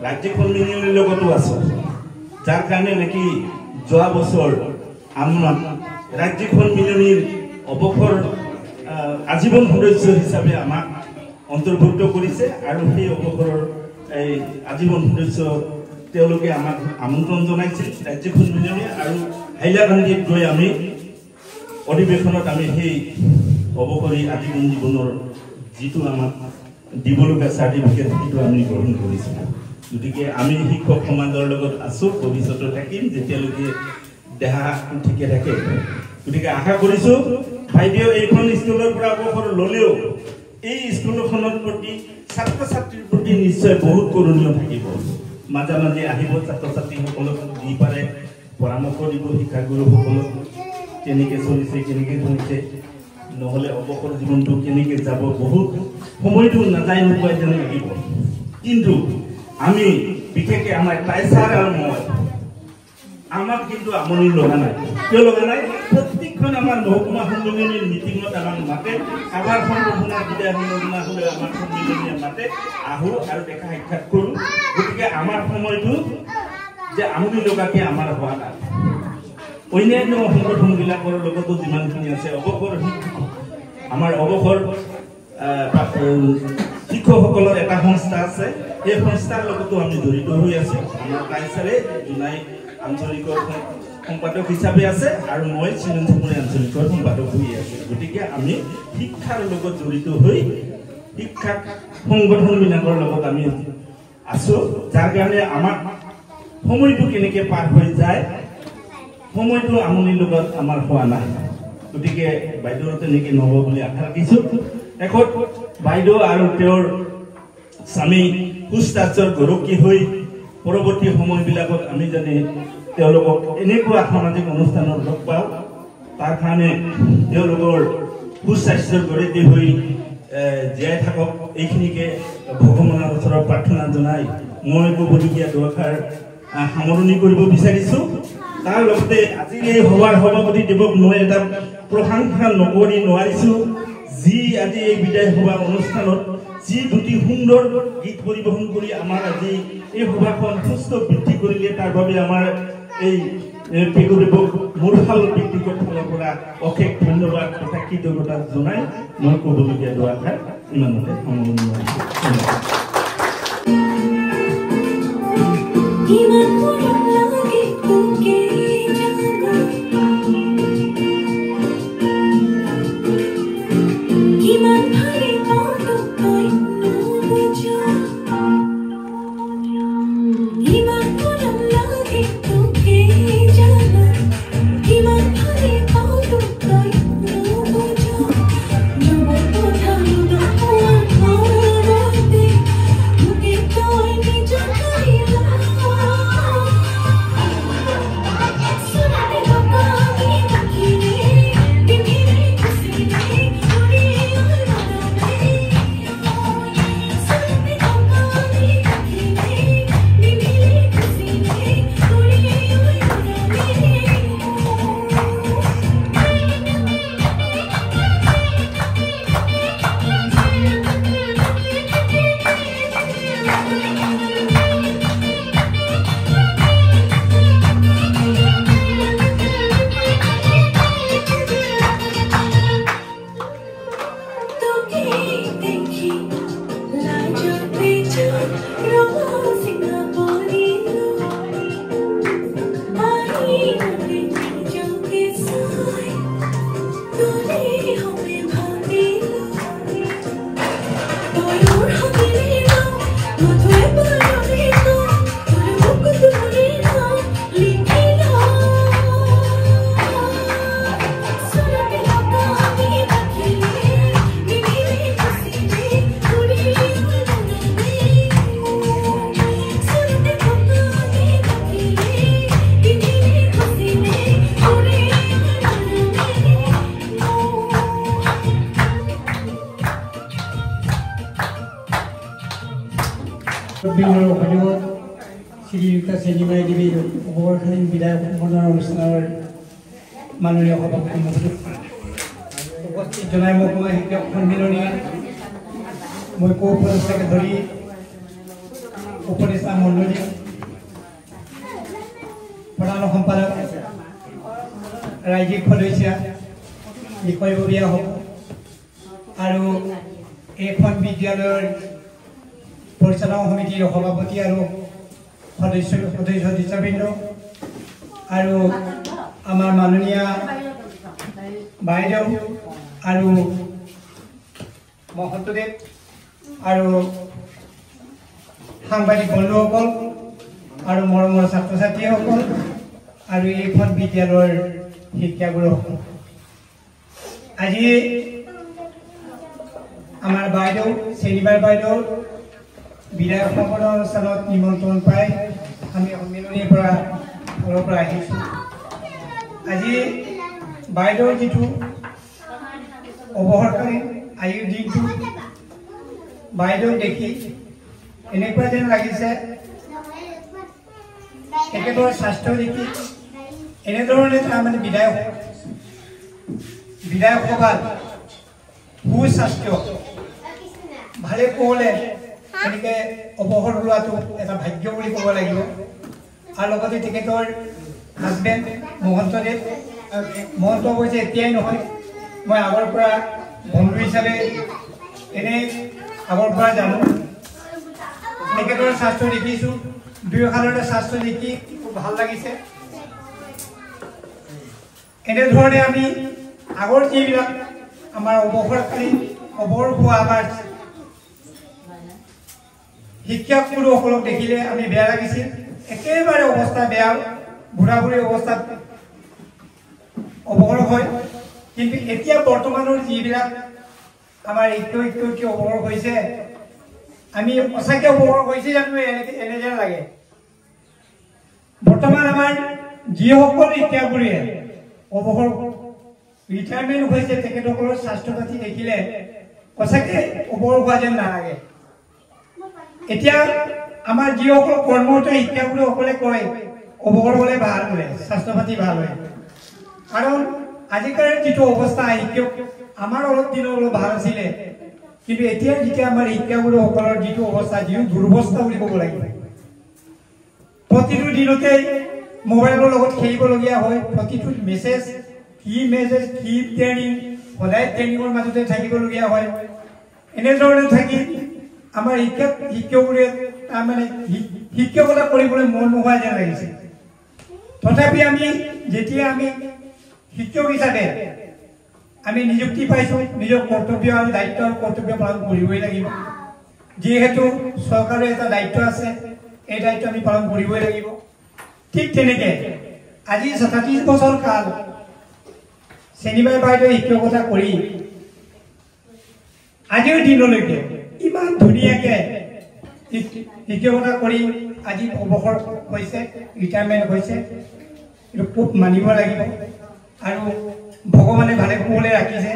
ৰাজ্যিক সন্মিলনীৰ লগতো আছোঁ। যাৰ কাৰণে নেকি যোৱা বছৰ আমাৰ ৰাজ্যিক সন্মিলনীৰ অৱসৰ আজীৱন সদস্য হিচাপে আমাক অন্তৰ্ভুক্ত কৰিছে আৰু সেই অৱসৰৰ এই আজীৱন সদস্য তেওঁলোকে আমাক আমন্ত্ৰণ জনাইছিল ৰাজ্যিক সন্মিলনী আৰু হাইলাকান্দিত গৈ আমি অধিৱেশনত আমি সেই অৱসৰী আজীৱন জীৱনৰ যিটো আমাক দিবলগীয়া চাৰ্টিফিকেট সেইটো আমি গ্ৰহণ কৰিছিলোঁ। গতিকে আমি শিক্ষক সমাজৰ লগত আছোঁ, ভৱিষ্যতে থাকিম যেতিয়ালৈকে দেহা ঠিকে থাকে। গতিকে আশা কৰিছোঁ বাইদেউ এইখন স্কুলৰ পৰা অৱসৰ ল'লেও এই স্কুলখনৰ প্ৰতি ছাত্ৰ ছাত্ৰীৰ প্ৰতি নিশ্চয় বহুত কৰণীয় থাকিব। মাজে মাজে আহিব ছাত্ৰ ছাত্ৰীসকলক যি পাৰে পৰামৰ্শ দিব, শিক্ষাগুৰুসকলক কেনেকৈ চলিছে কেনেকৈ চলিছে, নহ'লে অৱসৰ জীৱনটো কেনেকৈ যাব বহুত সময়টো নাযায় নোপোৱাই যেন লাগিব। কিন্তু আমি বিশেষকৈ আমাৰ টাইচাৰ আৰু মই আমাক কিন্তু আমনি লগা নাই। কিয় লগা নাই? প্ৰত্যেকখন আমাৰ মহকুমা সন্মিলনীৰ মিটিঙত আমাক মাতে, আমাৰ সংগঠনৰ বিদায় সন্মিলনা হ'লে আমাৰ সন্মিলনীয়ে মাতে, আহোঁ আৰু দেখা সাক্ষাৎ কৰোঁ। গতিকে আমাৰ সময়টো যে আমনি লগাকৈ আমাৰ হোৱা নাই। অন্যান্য সংগঠনবিলাকৰ লগতো যিমানখিনি আছে অৱসৰ আমাৰ অৱসৰ শিক্ষকসকলৰ এটা সংস্থা আছে, সেই সংস্থাৰ লগতো আমি জড়িত হৈ আছোঁ। আমাৰ কাইচাৰে জোনাই আঞ্চলিকৰ সম্পাদক হিচাপে আছে আৰু মই চিৰঞ্জীৱনী আঞ্চলিকৰ সম্পাদক হৈ আছোঁ। গতিকে আমি শিক্ষাৰ লগত জড়িত হৈ শিক্ষা সংগঠনবিলাকৰ লগত আমি আছোঁ, যাৰ কাৰণে আমাক সময়টো কেনেকৈ পাৰ হৈ যায় সময়টো আমনিৰ লগত আমাৰ হোৱা নাই। গতিকে বাইদেউৰ তেনেকৈ নহ'ব বুলি আশা ৰাখিছোঁ। শেষত বাইদেউ আৰু তেওঁৰ স্বামী সুস্বাস্থ্যৰ গৰকী হৈ পৰৱৰ্তী সময়বিলাকত আমি যাতে তেওঁলোকক এনেকুৱা সামাজিক অনুষ্ঠানত লগ পাওঁ, তাৰ কাৰণে তেওঁলোকৰ সুস্বাস্থ্যৰ গৰকী হৈ জীয়াই থাকক এইখিনিকে ভগৱানৰ ওচৰত প্ৰাৰ্থনা জনাই মই ক'বলগীয়া দুআষাৰ সামৰণি কৰিব বিচাৰিছোঁ। তাৰ লগতে আজিৰ এই সভাৰ সভাপতি দেৱক মই এটা প্ৰশংসা নকৰি নোৱাৰিছোঁ। যি আজি এই বিদায় সভা অনুষ্ঠানত যি দুটি সুন্দৰ গীত পৰিৱেশন কৰি আমাৰ আজি এই সভাখন সুস্থ বৃদ্ধি কৰিলে তাৰ বাবে আমাৰ এই পেগুদেৱক মোৰ ব্যক্তিগত ফালৰ পৰা অশেষ ধন্যবাদ তথা কৃতজ্ঞতা জনাই মই ক'বলগীয়া দুআষাৰ ইমানতে সামৰণি মাৰিছোঁ। দৰ্শকবৃন্দৰ সহযোগত শ্ৰীযুক্ত চেনিমাই দেৱীৰ অৱসৰকালীন বিদায় সম্বৰ্ধনা অনুষ্ঠানৰ মাননীয় সভাপতি মহোদয় উপস্থিত জনাই মহকুমা শিক্ষক সন্মিলনী মই উপদেষ্টাকে ধৰি উপদেষ্টা মণ্ডলী প্ৰধান সম্পাদক ৰাজ্যিক সদস্য বিষয়ববীয়াসকল আৰু এইখন বিদ্যালয়ৰ পৰিচালনা সমিতিৰ সভাপতি আৰু সদস্যবৃন্দ আৰু আমাৰ মাননীয় বাইদেউ আৰু মহন্তদেৱ আৰু সাংবাদিক বন্ধুসকল আৰু মৰমৰ ছাত্ৰ ছাত্ৰীসকল আৰু এইখন বিদ্যালয়ৰ শিক্ষাগুৰুসকল আজি আমাৰ বাইদেউ চেনিবাৰ বাইদেউৰ বিদায় সম্বৰ্ধনা অনুষ্ঠানত নিমন্ত্ৰণ পাই আমি সন্মিলনীৰ পৰা ঘৰৰ পৰা আহিছোঁ। আজি বাইদেউৰ যিটো অৱসৰকালীন আজিৰ দিনটো বাইদেউক দেখি এনেকুৱা যেন লাগিছে তেখেতৰ স্বাস্থ্য দেখি এনেধৰণে তাৰমানে বিধায়ক সভাত সুস্বাস্থ্য ভালে কুশলে এনেকৈ অৱসৰ লোৱাটো এটা ভাগ্য বুলি ক'ব লাগিব। আৰু লগতে তেখেতৰ হাজবেণ্ড মহন্তদেৱ মহন্ত অৱশ্যে এতিয়াই নহয়, মই আগৰ পৰা বন্ধু হিচাপে এনেই আগৰ পৰা জানো। তেখেতৰ স্বাস্থ্য দেখিছোঁ, দুয়োফালৰে স্বাস্থ্য দেখি খুব ভাল লাগিছে। এনেধৰণে আমি আগৰ যিবিলাক আমাৰ অৱসৰকালীন অৱসৰ হোৱা আমাৰ শিক্ষকগুৰুসকলক দেখিলে আমি বেয়া লাগিছিল, একেবাৰে অৱস্থা বেয়া, বুঢ়া বুঢ়ী অৱস্থাত অৱসৰ হয়। কিন্তু এতিয়া বৰ্তমানৰ যিবিলাক আমাৰ শিক্ষয়িত্ৰী অৱসৰ হৈছে, আমি সঁচাকৈ অৱসৰ হৈছে জানো এনে যেন লাগে। বৰ্তমান আমাৰ যিসকল শিক্ষাগুৰুৱে অৱসৰ ৰিটায়াৰমেণ্ট হৈছে তেখেতসকলৰ স্বাস্থ্য পাতি দেখিলে সঁচাকৈ অৱসৰ হোৱা যেন নালাগে। এতিয়া আমাৰ যিসকল কৰ্মৰত শিক্ষাগুৰুসকলে কয় অৱসৰ হ'লে ভাল বোলে, স্বাস্থ্য পাতি ভাল হয়। কাৰণ আজিকালিৰ যিটো অৱস্থা শিক্ষক আমাৰ অলপ দিনৰ অলপ ভাল আছিলে, কিন্তু এতিয়া যেতিয়া আমাৰ শিক্ষাগুৰুসকলৰ যিটো অৱস্থা, যিটো দুৰৱস্থা বুলি ক'ব লাগিব। প্ৰতিটো দিনতেই মোবাইলৰ লগত খেলিবলগীয়া হয়, প্ৰতিটো মেছেজ কি ট্ৰেইনিং, সদায় ট্ৰেইনিঙৰ মাজতে থাকিবলগীয়া হয়। এনেধৰণে থাকি আমাৰ শিক্ষকবোৰে তাৰমানে শিক্ষকতা কৰিবলৈ মন নোহোৱা যেন লাগিছে। তথাপি যেতিয়া আমি শিক্ষক হিচাপে আমি নিযুক্তি পাইছোঁ, নিজৰ কৰ্তব্য আৰু দায়িত্ব আৰু কৰ্তব্য পালন কৰিবই লাগিব। যিহেতু চৰকাৰৰ এটা দায়িত্ব আছে, এই দায়িত্ব আমি পালন কৰিবই লাগিব। ঠিক তেনেকৈ আজি 37 বছৰ কাল চেনিবাই বাইদেউ শিক্ষকতা কৰি আজিৰ দিনলৈকে ইমান ধুনীয়াকৈ শিক্ষকতা কৰি আজি অৱসৰ হৈছে, ৰিটায়াৰমেণ্ট হৈছে, এইটো খুব মানিব লাগিব। আৰু ভগৱানে ভালে কুশলে ৰাখিছে।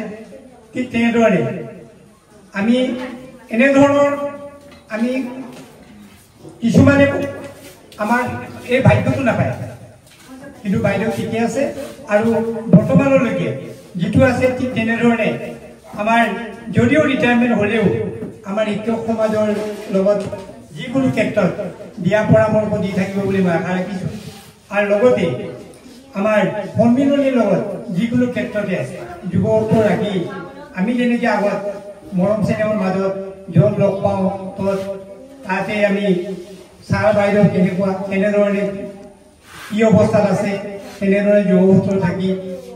ঠিক তেনেদৰে আমি এনেধৰণৰ আমি কিছুমানে আমাৰ এই ভাগ্যটো নাপায়, কিন্তু বাইদেউ ঠিকে আছে। আৰু বৰ্তমানলৈকে যিটো আছে ঠিক তেনেধৰণে আমাৰ যদিও ৰিটায়াৰমেণ্ট হ'লেও আমাৰ শিক্ষক সমাজৰ লগত যিকোনো ক্ষেত্ৰত দিয়া পৰামৰ্শ দি থাকিব বুলি মই আশা ৰাখিছোঁ। আৰু লগতে আমাৰ সন্মিলনীৰ লগত যিকোনো ক্ষেত্ৰতে যুৱকো ৰাখি আমি যেনেকৈ আগত মৰম চেনেহৰ মাজত য'ত লগ পাওঁ তাতে আমি ছাৰ বাইদেউ কেনেধৰণে কি অৱস্থাত আছে তেনেদৰে যুৱকসকল থাকি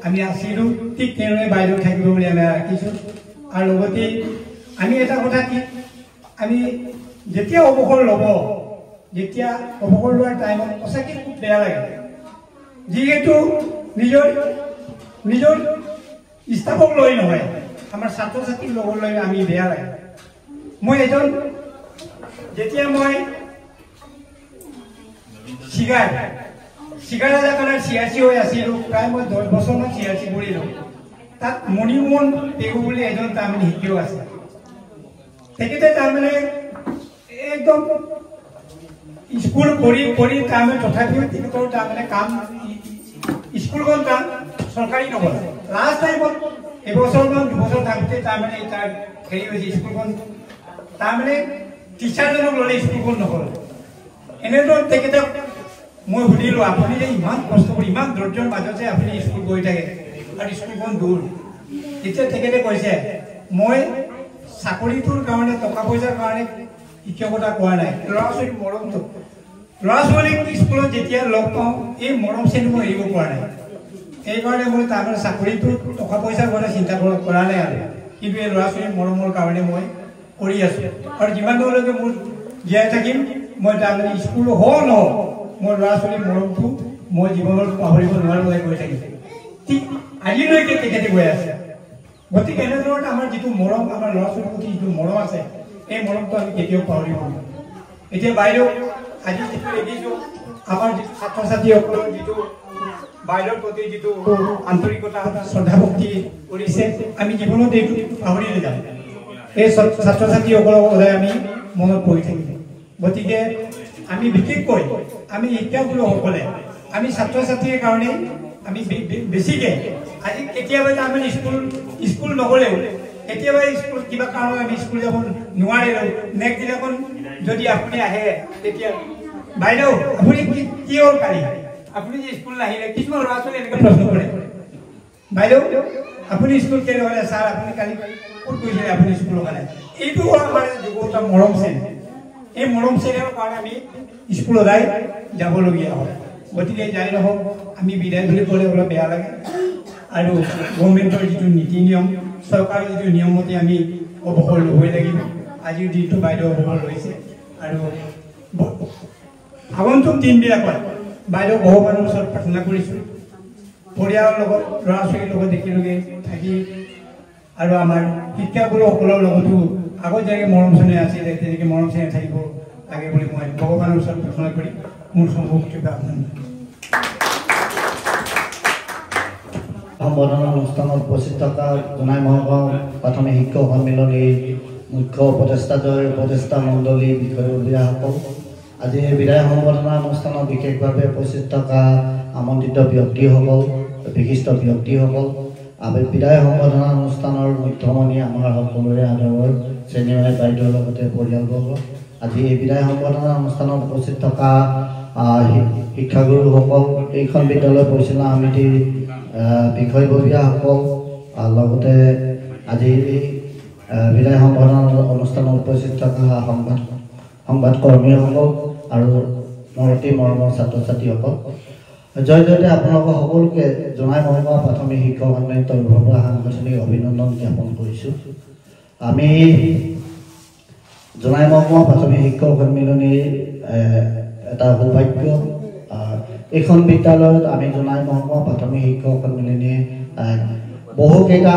আমি আছিলোঁ, ঠিক তেনেদৰে বাইদেউ থাকিব বুলি আমি ৰাখিছোঁ। আৰু লগতে আমি এটা কথা কি, আমি যেতিয়া অৱসৰ লোৱাৰ টাইমত সঁচাকৈ খুব বেয়া লাগে। যিহেতু নিজৰ ষ্টাফক লৈ নহয়, আমাৰ ছাত্ৰ ছাত্ৰীক লগত লৈ আমি বেয়া লাগে। যেতিয়া মই চিগাৰা জাগাৰ CRC হৈ আছিলোঁ, প্ৰায় মই 10 বছৰমান CRC কৰিলোঁ। তাত মণিমোহন পেগু বুলি এজন তাৰমানে শিক্ষক আছে। তেখেতে তাৰমানে একদম স্কুল কৰি তাৰমানে তথাপিও তেখেতৰ তাৰমানে কাম স্কুলখন তাৰ চৰকাৰী নহ'ল লাষ্ট টাইমত এবছৰমান দুবছৰ থাকোঁতে তাৰমানে তাৰ হেৰি হৈছে স্কুলখন তাৰমানে টিচাৰজনক ল'লে স্কুলখন নহ'ল এনেদৰে তেখেতক মই সুধিলোঁ আপুনি যে ইমান কষ্ট কৰি ইমান ধৈৰ্যৰ মাজতে আপুনি স্কুল গৈ থাকে আৰু স্কুলখন দূৰ তেতিয়া তেখেতে কৈছে মই চাকৰিটোৰ কাৰণে টকা পইচাৰ কাৰণে শিক্ষকতা কৰা নাই ল'ৰা ছোৱালীৰ মৰমটো ল'ৰা ছোৱালীক স্কুলত যেতিয়া লগ পাওঁ এই মৰম চেনেহ মই এৰিব পৰা নাই সেইকাৰণে মই তাৰমানে চাকৰিটো টকা পইচাৰ কাৰণে চিন্তা কৰা নাই আৰু কিন্তু এই ল'ৰা ছোৱালীৰ মৰমৰ কাৰণে মই কৰি আছোঁ আৰু যিমান দূৰলৈকে মোৰ জীয়াই থাকিম মই তাৰমানে স্কুল হওঁ নহওঁ মই ল'ৰা ছোৱালীৰ মৰমটো মই জীৱনত পাহৰিব নোৱাৰিবলৈ গৈ থাকিম ঠিক আজিলৈকে তেখেতে গৈ আছে গতিকে এনেধৰণে আমাৰ যিটো মৰম আমাৰ ল'ৰা ছোৱালীৰ প্ৰতি যিটো মৰম আছে এই মৰমটো আমি কেতিয়াও পাহৰিব নোৱাৰোঁ এতিয়া বাইদেউ আজি যিটো দেখিছোঁ আমাৰ যিটো ছাত্ৰ ছাত্ৰীসকলৰ যিটো বাইদেউৰ প্ৰতি যিটো আন্তৰিকতা শ্ৰদ্ধা ভক্তি কৰিছে আমি জীৱনত এইটো পাহৰি নাযাওঁ এই ছাত্ৰ ছাত্ৰীসকলক সদায় আমি মনত পৰি থাকিম গতিকে আমি বিশেষকৈ আমি শিক্ষাগুৰুসকলে আমি ছাত্ৰ ছাত্ৰীৰ কাৰণে আমি বেছিকৈ আজি কেতিয়াবা তাৰমানে স্কুল নগ'লেও কেতিয়াবা স্কুল কিবা কাৰণত আমি স্কুল যাব নোৱাৰিলেও নেক্সট দিনাখন যদি আপুনি আহে তেতিয়া বাইদেউ আপুনি কি হ'ল কালি আপুনি যে স্কুল নাহিলে কিছুমান ল'ৰা ছোৱালী এনেকৈ প্ৰশ্ন কৰে বাইদেউ আপুনি স্কুল কেলৈ নহ'লে ছাৰ আপুনি কালি ক'ত গৈছিলে আপুনি স্কুলৰ কাৰণে এইটো হ'ল আমাৰ যুৱকতা মৰম চেনেহ এই মৰম চেনেহৰ কাৰণে আমি স্কুল সদায় যাবলগীয়া হয় গতিকে যাই নহওক আমি বিদায় বুলি ক'লে অলপ বেয়া লাগে আৰু গভৰ্ণমেণ্টৰ যিটো নীতি নিয়ম চৰকাৰৰ যিটো নিয়মমতে আমি অৱসৰ ল'বই লাগিব আজিৰ দিনটো বাইদেউ অৱসৰ লৈছে আৰু আগন্তুক দিনবিলাকত বাইদেউ ভগৱানৰ ওচৰত প্ৰাৰ্থনা কৰিছোঁ পৰিয়ালৰ লগত ল'ৰা ছোৱালীৰ লগত একেলগে থাকি আৰু আমাৰ শিক্ষাগুৰুসকলৰ লগতো আগত যেনেকৈ মৰম চেনেহ আছিলে তেনেকৈ মৰম চেনেহ থাকিব লাগে বুলি মই ভগৱানৰ ওচৰত প্ৰাৰ্থনা কৰি মোৰ সম্পৰ্কটো সম্বৰ্ধনা অনুষ্ঠানত উপস্থিত থকা জোনাই মহাগাঁও প্ৰাথমিক শিক্ষক সন্মিলনীৰ মুখ্য উপদেষ্টা মণ্ডলী বিষয়ববীয়াসকল আজি বিদায় সম্বৰ্ধনা অনুষ্ঠানত বিশেষভাৱে উপস্থিত থকা আমন্ত্ৰিত ব্যক্তিসকল বিশিষ্ট ব্যক্তিসকল বিদায় সম্বৰ্ধনা অনুষ্ঠানৰ মুখ্যমণি আমাৰ সকলোৰে আদৰৰ চেনিয়ৰ বাইদেউৰ লগতে পৰিয়ালবৰ্গ আজি এই বিদায় সম্বৰ্ধনা অনুষ্ঠানত উপস্থিত থকা শিক্ষাগুৰুসকল এইখন বিদ্যালয় পৰিচালনা সমিতিৰ বিষয়ববীয়াসকল লগতে আজি বিদায় সম্বৰ্ধনা অনুষ্ঠানত উপস্থিত থকা সংবাদকৰ্মীসকল আৰু মোৰ অতি মৰমৰ ছাত্ৰ ছাত্ৰীসকল জয়তে আপোনালোকক সকলোকে জোনাই মহাগাঁও প্ৰাথমিক শিক্ষক সন্মিলনীৰ তৰফৰ পৰা সাংগঠনিক অভিনন্দন জ্ঞাপন কৰিছোঁ আমি জোনাই মহাগাঁও প্ৰাথমিক শিক্ষক সন্মিলনীৰ এটা সৌভাগ্য এইখন বিদ্যালয়ত আমি জোনাই মহাগাঁও প্ৰাথমিক শিক্ষক সন্মিলনীয়ে বহুকেইটা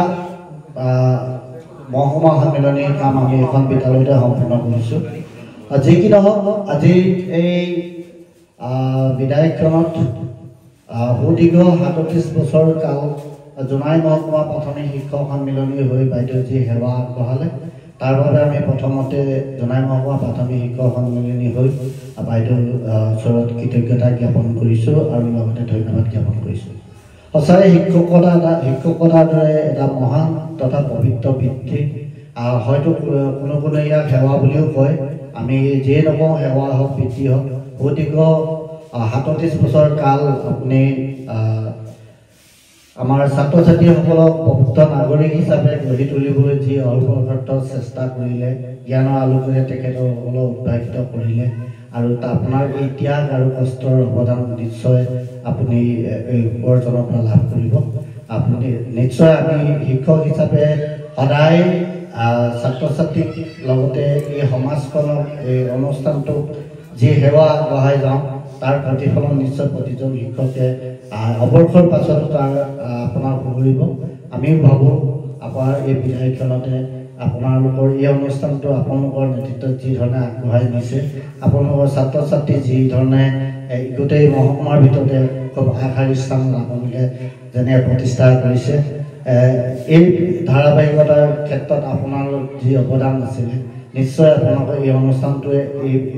মহকুমা সন্মিলনীৰ কাম আমি এইখন বিদ্যালয়তে সম্পূৰ্ণ কৰিছোঁ যি কি নহওক আজি এই বিদায়ক্ষণত সুদীৰ্ঘ 37 বছৰ কাল জোনাই মহকুমা প্ৰাথমিক শিক্ষক সন্মিলনী হৈ বাইদেউ যি সেৱা আগবঢ়ালে তাৰ বাবে আমি প্ৰথমতে জোনাই মহকুমা প্ৰাথমিক শিক্ষক সন্মিলনী হৈ বাইদেউৰ ওচৰত কৃতজ্ঞতা জ্ঞাপন কৰিছোঁ আৰু লগতে ধন্যবাদ জ্ঞাপন কৰিছোঁ সঁচাই শিক্ষকতাৰ দৰে এটা মহান তথা পবিত্ৰ বৃত্তি হয়তো কোনো ইয়াক সেৱা বুলিও কয় আমি যিয়ে নকওঁ সেৱা হওক বৃত্তি হওক সুদীৰ্ঘ 37 বছৰ কাল আপুনি আমাৰ ছাত্ৰ ছাত্ৰীসকলক পবিত্ৰ নাগৰিক হিচাপে গঢ়ি তুলিবলৈ যি অহৰ্বত চেষ্টা কৰিলে জ্ঞানৰ আলোকেৰে তেখেতসকলক উৎসাহিত কৰিলে আৰু আপোনাৰ এই ত্যাগ আৰু কষ্টৰ অৱদান নিশ্চয় আপুনি এই উপাৰ্জনৰ পৰা লাভ কৰিব আপুনি নিশ্চয় আমি শিক্ষক হিচাপে সদায় ছাত্ৰ ছাত্ৰীক লগতে এই সমাজখনক এই অনুষ্ঠানটোক যি সেৱা আগবঢ়াই যাওঁ তাৰ প্ৰতিফলন নিশ্চয় প্ৰতিজন শিক্ষকে অৱসৰ পাছতো তাৰ আপোনাৰ কৰিব আমিও ভাবোঁ আপোনাৰ এই বিদায়ক্ষণতে আপোনালোকৰ এই অনুষ্ঠানটো আপোনালোকৰ নেতৃত্বত যি ধৰণে আগবঢ়াই নিছে আপোনালোকৰ ছাত্ৰ ছাত্ৰী যি ধৰণে গোটেই মহকুমাৰ ভিতৰতে খুব আগশাৰীৰ স্থান আপোনালোকে যেনে প্ৰতিষ্ঠা কৰিছে এই ধাৰাবাহিকতাৰ ক্ষেত্ৰত আপোনালোক যি অৱদান আছিলে নিশ্চয় আপোনালোকৰ এই অনুষ্ঠানটোৱে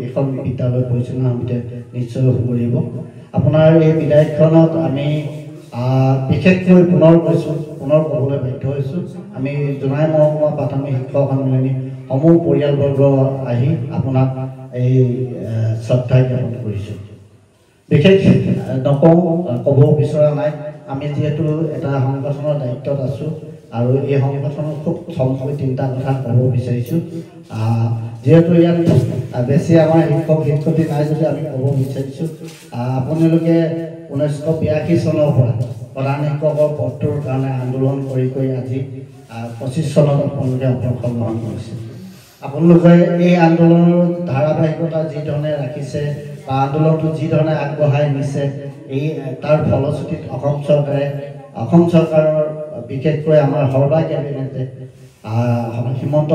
এইখন বিদ্যালয় পৰিচালনা সমিতিয়ে নিশ্চয় কৰিব। আপোনাৰ এই বিদায়খনত আমি বিশেষকৈ পুনৰ ক'বলৈ বাধ্য হৈছোঁ, আমি জোনাই মহকুমা প্ৰাথমিক শিক্ষক সন্মিলনী সমূহ পৰিয়ালবৰ্গ আহি আপোনাক এই শ্ৰদ্ধা জ্ঞাপন কৰিছোঁ। বিশেষ ক'ব বিচৰা নাই, আমি যিহেতু এটা সংগঠনৰ দায়িত্বত আছোঁ আৰু এই সংগঠনৰ খুব চমুকৈ 3টা কথা ক'ব বিচাৰিছোঁ। যিহেতু ইয়াত বেছি আমাৰ শিক্ষক শিক্ষয়িত্ৰী নাই যদি আমি ক'ব বিচাৰিছোঁ, আপোনালোকে 1982 চনৰ পৰা প্ৰধান শিক্ষকৰ পদটোৰ কাৰণে আন্দোলন কৰি আজি 25 চনত আপোনালোকে অংশগ্ৰহণ কৰিছে। আপোনালোকে এই আন্দোলনৰ ধাৰাবাহিকতা যিধৰণে ৰাখিছে বা আন্দোলনটো যিধৰণে আগবঢ়াই নিছে, এই তাৰ ফলশ্ৰুতিত অসম চৰকাৰৰ বিশেষকৈ আমাৰ সৰ্বা কেবিনেটে হিমন্ত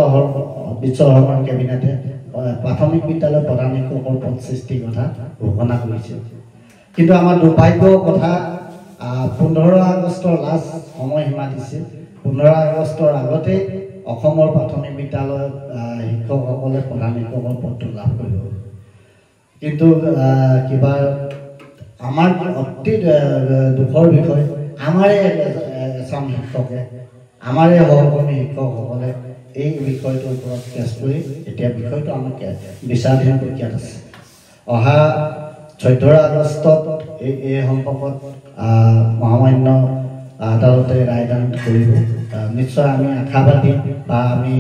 বিশ্ব শৰ্মাৰ কেবিনেটে প্ৰাথমিক বিদ্যালয় প্ৰধান শিক্ষকৰ পদ সৃষ্টিৰ কথা ঘোষণা কৰিছে। কিন্তু আমাৰ দুৰ্ভাগ্য কথা 15 আগষ্টৰ লাষ্ট সময়সীমা দিছিল। 15 আগষ্টৰ আগতে অসমৰ প্ৰাথমিক বিদ্যালয়ত শিক্ষকসকলে প্ৰধান শিক্ষকৰ পদটো লাভ কৰিব। কিন্তু কিবা আমাৰ অতি দুখৰ বিষয়, আমাৰে এচাম শিক্ষকে, আমাৰে সহকৰ্মী শিক্ষকসকলে এই বিষয়টোৰ ওপৰত কেছ কৰি এতিয়া বিষয়টো আমাক বিচাৰাধীন প্ৰক্ৰিয়াত আছে। অহা 14 আগষ্টত এই সম্পৰ্কত মহামান্য আদালতে ৰায়দান কৰিব। নিশ্চয় আমি আশাবাদী বা আমি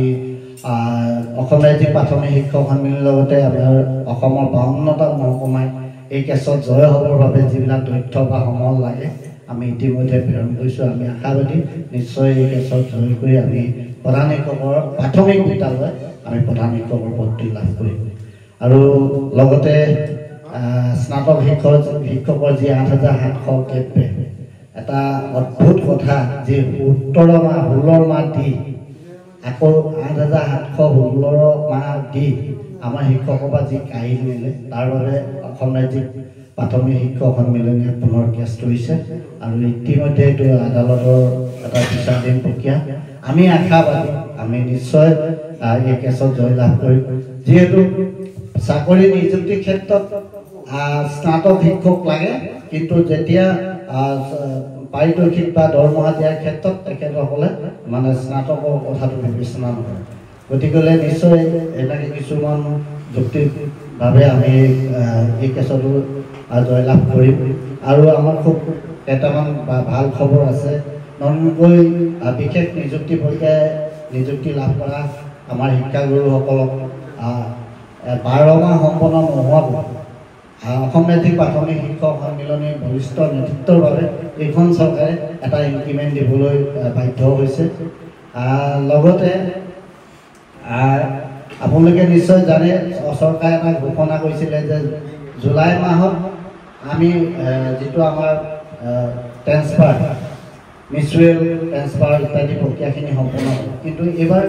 অসম ৰাজ্যিক প্ৰাথমিক শিক্ষক সন্মিলনীৰ লগতে আমাৰ অসমৰ 52টা মহকুমাই এই কেছত জয় হ'বৰ বাবে যিবিলাক তথ্য বা সমল লাগে আমি ইতিমধ্যে প্ৰেৰণ কৰিছোঁ। আমি আশাবাদী নিশ্চয় এই কেছত জয় কৰি আমি প্ৰধান শিক্ষকৰ প্ৰাথমিক বিদ্যালয়ত আমি প্ৰধান শিক্ষকৰ পদটো লাভ কৰিম। আৰু লগতে স্নাতক শিক্ষকৰ যি 8700 কেপে এটা অদ্ভুত কথা, যে 16 মাহ দি আকৌ 8716 মাহ দি আমাৰ শিক্ষকৰ পৰা যি কাঢ়ি নিলে, তাৰ বাবে অসম ৰাজ্যিক প্ৰাথমিক শিক্ষক সন্মিলনীয়ে পুনৰ কেছ কৰিছে আৰু ইতিমধ্যে এইটো আদালতৰ এটা বিচাৰাধীন প্ৰক্ৰিয়া। আমি আশাবাদী, আমি নিশ্চয় এই কেছত জয়লাভ কৰিম। যিহেতু চাকৰি নিযুক্তিৰ ক্ষেত্ৰত স্নাতক শিক্ষক লাগে, কিন্তু যেতিয়া পাৰিতোষিক বা দৰমহা দিয়াৰ ক্ষেত্ৰত তেখেতসকলে মানে স্নাতকৰ কথাটো বিবেচনা নকৰে। গতিকে নিশ্চয় এনেকৈ কিছুমান যুক্তিভাৱে আমি এই কেছতো জয়লাভ কৰিম। আৰু আমাৰ খুব কেইটামান ভাল খবৰ আছে। নতুনকৈ বিশেষ নিযুক্তি প্ৰক্ৰিয়াই নিযুক্তি লাভ কৰা আমাৰ শিক্ষাগুৰুসকলক 12 মাহ সম্পন্ন নোহোৱাকৈ অসম ৰাজ্যিক প্ৰাথমিক শিক্ষক সন্মিলনীৰ বৰিষ্ঠ নেতৃত্বৰ বাবে এইখন চৰকাৰে এটা ইনক্ৰিমেণ্ট দিবলৈ বাধ্য হৈছে। লগতে আপোনালোকে নিশ্চয় জানে, চৰকাৰে এটা ঘোষণা কৰিছিলে যে জুলাই মাহত আমি যিটো আমাৰ ট্ৰেন্সফাৰ, মিউচুৱেল ট্ৰেন্সফাৰ ইত্যাদি প্ৰক্ৰিয়াখিনি সম্পূৰ্ণ হ'ল। কিন্তু এইবাৰ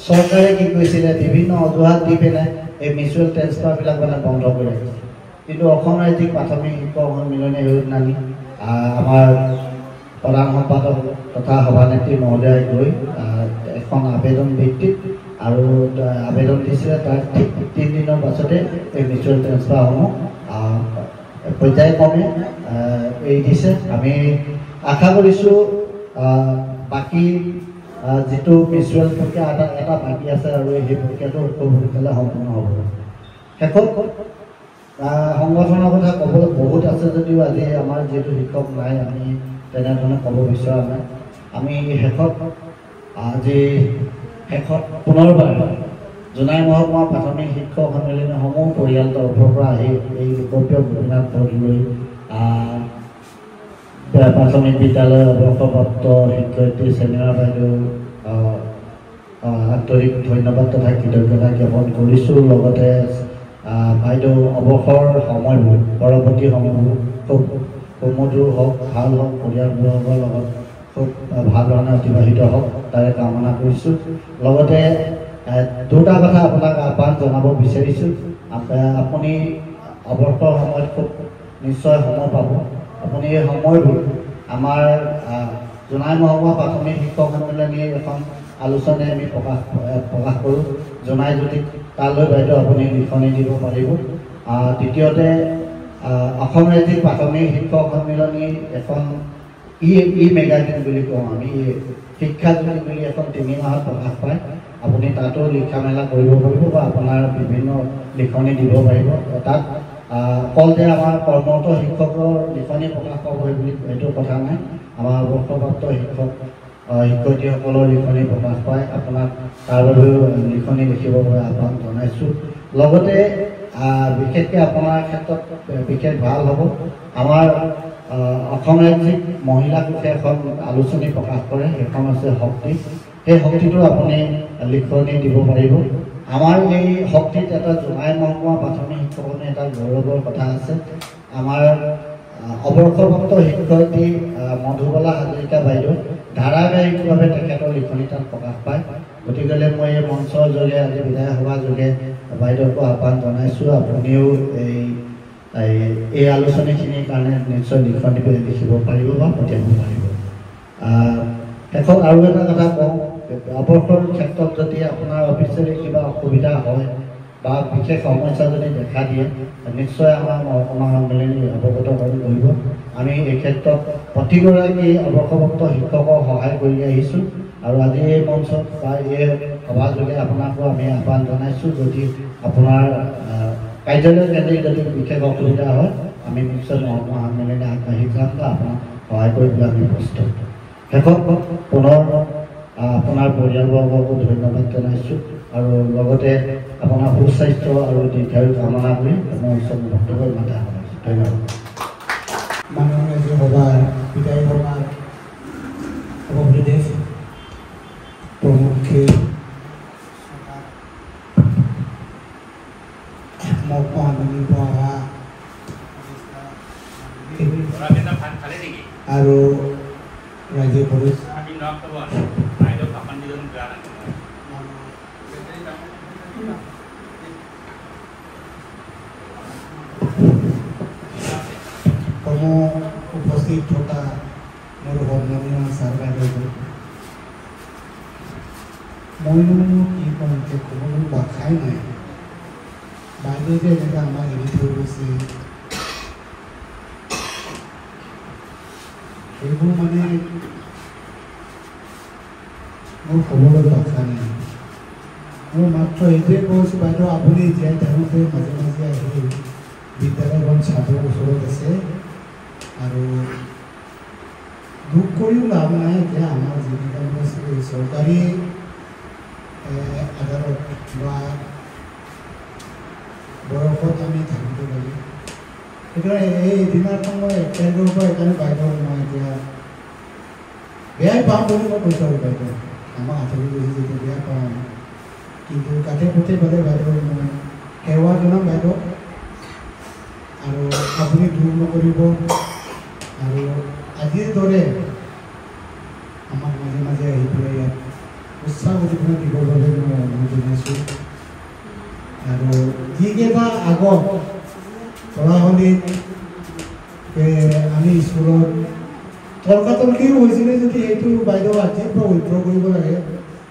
চৰকাৰে কি কৰিছিলে, বিভিন্ন অজুহাত দি পিনে এই মিউচুৱেল ট্ৰেন্সফাৰবিলাক মানে বন্ধ কৰি ৰাখিছে। কিন্তু অসম ৰাজ্যিক প্ৰাথমিক শিক্ষক সন্মিলনীয়ে সেইদিনানি আমাৰ প্ৰধান সম্পাদক তথা সভানেত্ৰী মহোদয়াই গৈ এখন আবেদন ভিত্তিত আৰু আবেদন দিছিলে। তাৰ ঠিক 3 দিনৰ পাছতে এই মিউচুৱেল ট্ৰেন্সফাৰসমূহ পৰ্যায়ক্ৰমে এৰি দিছে। আমি আশা কৰিছোঁ বাকী যিটো মিউচুৱেল প্ৰক্ৰিয়া এটা বাকী আছে আৰু সেই প্ৰক্ৰিয়াটো খুব সোনকালে সম্পূৰ্ণ হ'ব। শেষত সংগঠনৰ কথা ক'বলৈ বহুত আছে যদিও আজি আমাৰ যিহেতু শিক্ষক নাই, আমি তেনেধৰণে ক'ব বিচৰা নাই। আমি শেষত পুনৰবাৰ জোনাই মহকুমা প্ৰাথমিক শিক্ষক সন্মিলনীসমূহ পৰিয়াল তৰফৰ পৰা আহি এই লোকপ্ৰিয় গোপীনাথ বৰদলৈ প্ৰাথমিক বিদ্যালয় অৱসৰপ্ৰাপ্ত শিক্ষয়িত্ৰী চেনিয়ৰ বাইদেউ আন্তৰিক ধন্যবাদ তথা কৃতজ্ঞতা জ্ঞাপন কৰিছোঁ। লগতে বাইদেউ অৱসৰ সময়বোৰ পৰৱৰ্তী সময়বোৰ খুব সুমধুৰ হওক, ভাল হওক, পৰিয়ালবৰ্গৰ লগত খুব ভাল ধৰণে অতিবাহিত হওক তাৰে কামনা কৰিছোঁ। লগতে দুটা কথা আপোনাক আহ্বান জনাব বিচাৰিছোঁ। আপুনি অৱসৰ সময়ত খুব নিশ্চয় সময় পাব। আপুনি এই সময়বোৰ আমাৰ জোনাই মহকুমা প্ৰাথমিক শিক্ষক সন্মিলনীৰ এখন আলোচনী আমি প্ৰকাশ কৰোঁ জনাই যদি তালৈ বাইদেউ আপুনি লিখনি দিব পাৰিব। দ্বিতীয়তে অসম ৰাজ্যিক প্ৰাথমিক শিক্ষক সন্মিলনী এখন ই মেগাজিন বুলি কওঁ আমি, শিক্ষাজ্যোতি বুলি এখন 3 মাহত প্ৰকাশ পায়। আপুনি তাতো লিখা মেলা কৰিব পাৰিব বা আপোনাৰ বিভিন্ন লিখনি দিব পাৰিব। তাত অকল যে আমাৰ কৰ্মৰত শিক্ষকৰ লিখনি প্ৰকাশ পাব বুলি এইটো কথা নাই, আমাৰ অৱসৰপ্ৰাপ্ত শিক্ষয়িত্ৰীসকলৰ লিখনি প্ৰকাশ পায়। আপোনাক তাৰ বাবেও লিখনি লিখিব বাবে আহ্বান জনাইছোঁ। লগতে বিশেষকৈ আপোনাৰ ক্ষেত্ৰত বিশেষ ভাল হ'ব, আমাৰ অসম ৰাজ্যিক মহিলা কোষে এখন আলোচনী প্ৰকাশ কৰে, সেইখন হৈছে শক্তি। সেই শক্তিটো আপুনি লিখনি দিব পাৰিব। আমাৰ এই শক্তিত এটা জোনাই মহকুমা প্ৰাথমিক শিক্ষকনে এটা গৌৰৱৰ কথা আছে। আমাৰ অৱসৰপ্ৰাপ্ত শিক্ষয়িত্ৰী মধুবালা হাজৰিকা বাইদেউ ধাৰাবাহিকভাৱে তেখেতৰ লিখনি তাত প্ৰকাশ পায়। গতিকেলৈ মই এই মঞ্চৰ যোগে আজি বিধায়ক সভাৰ যোগে বাইদেউকো আহ্বান জনাইছোঁ, আপুনিও এই আলোচনীখিনিৰ কাৰণে নিশ্চয় লিখনি লিখিব পাৰিব বা পঠিয়াব পাৰিব। শেষত আৰু এটা কথা কওঁ, অৱসৰৰ ক্ষেত্ৰত যদি আপোনাৰ অফিচিয়েলি কিবা অসুবিধা হয় বা বিশেষ সমস্যা যদি দেখা দিয়ে নিশ্চয় আমাৰ মহকুমা সন্মিলনী অৱগত কৰিব। আমি এই ক্ষেত্ৰত প্ৰতিগৰাকী অৱসৰপ্ৰাপ্ত শিক্ষকক সহায় কৰি আহিছোঁ আৰু আজি এই মঞ্চত বা এই সভাযোগে আপোনাকো আমি আহ্বান জনাইছোঁ, যদি আপোনাৰ কাৰ্যালয় কেন্দ্ৰিক যদি বিশেষ অসুবিধা হয় আমি নিশ্চয় মহকুমা সন্মিলনী আগবাঢ়ি যাম বা আপোনাক সহায় কৰিবলৈ আমি প্ৰস্তুত। শেষত পুনৰ আপোনাৰ পৰিয়ালবৰ্গকো ধন্যবাদ জনাইছোঁ আৰু লগতে আপোনাৰ সুস্বাস্থ্য আৰু দীৰ্ঘায়ু কামনা কৰি মোৰ ওচৰত বক্তব্য মাতা জনাইছোঁ। ধন্যবাদ। মাননীয় ৰাজ্য সভাৰ বিধায়ক সভাৰ সভাপতিদেৱ প্ৰমুখ্যে মহকুমা সন্মিলনীৰ পৰা অহা আৰু ৰাজ্যিক সদস্য উপস্থিত থকা মোৰ সন্মানীয় ছাৰ বাইদেউসকল, মইনো কি ক'ম যে ক'বলৈ ভাষাই নাই। বাইদেউ যে এনেকৈ আমাক এৰি থৈ গৈছে এইবোৰ মানে মোৰ ক'বলৈ ভাষা নাই। মই মাত্ৰ এইটোৱে কৈছোঁ, বাইদেউ আপুনি জীয়াই থাকোঁতে মাজে মাজে আহি বিদ্যালয়খন ছাত্ৰৰ ওচৰত আছে আৰু দুখ কৰিও লাভ নাই। এতিয়া আমাৰ যিবিলাক চৰকাৰী আদালত বা বয়সত আমি থাকিব লাগে। সেইকাৰণে এই দিনাখন মই 1 তাৰিখৰ পৰা এইকাৰণে বাইদেউ মই এতিয়া বেয়াই পাওঁ বুলি মই কৈছোঁ আৰু বাইদেউ আমাক আঁতৰি গৈছে যেতিয়া বেয়া পাওঁ, কিন্তু কাঠে পুঠে পালে বাইদেউ মই সেৱা জনাম বাইদেউ আৰু আপুনি দুখ নকৰিব আৰু আজিৰ দৰে আমাক মাজে মাজে আহি পেলাই ইয়াত উৎসাহ অধিকাৰ দিবৰ বাবে মই অনুৰোধ জনাইছোঁ। আৰু যিকেইটা আগত পঢ়াশালীত আমি স্কুলত তৰ্কাতৰ্কিও হৈছিলে যদি সেইটো বাইদেউ আজিৰ পৰা উইড্ৰ কৰিব লাগে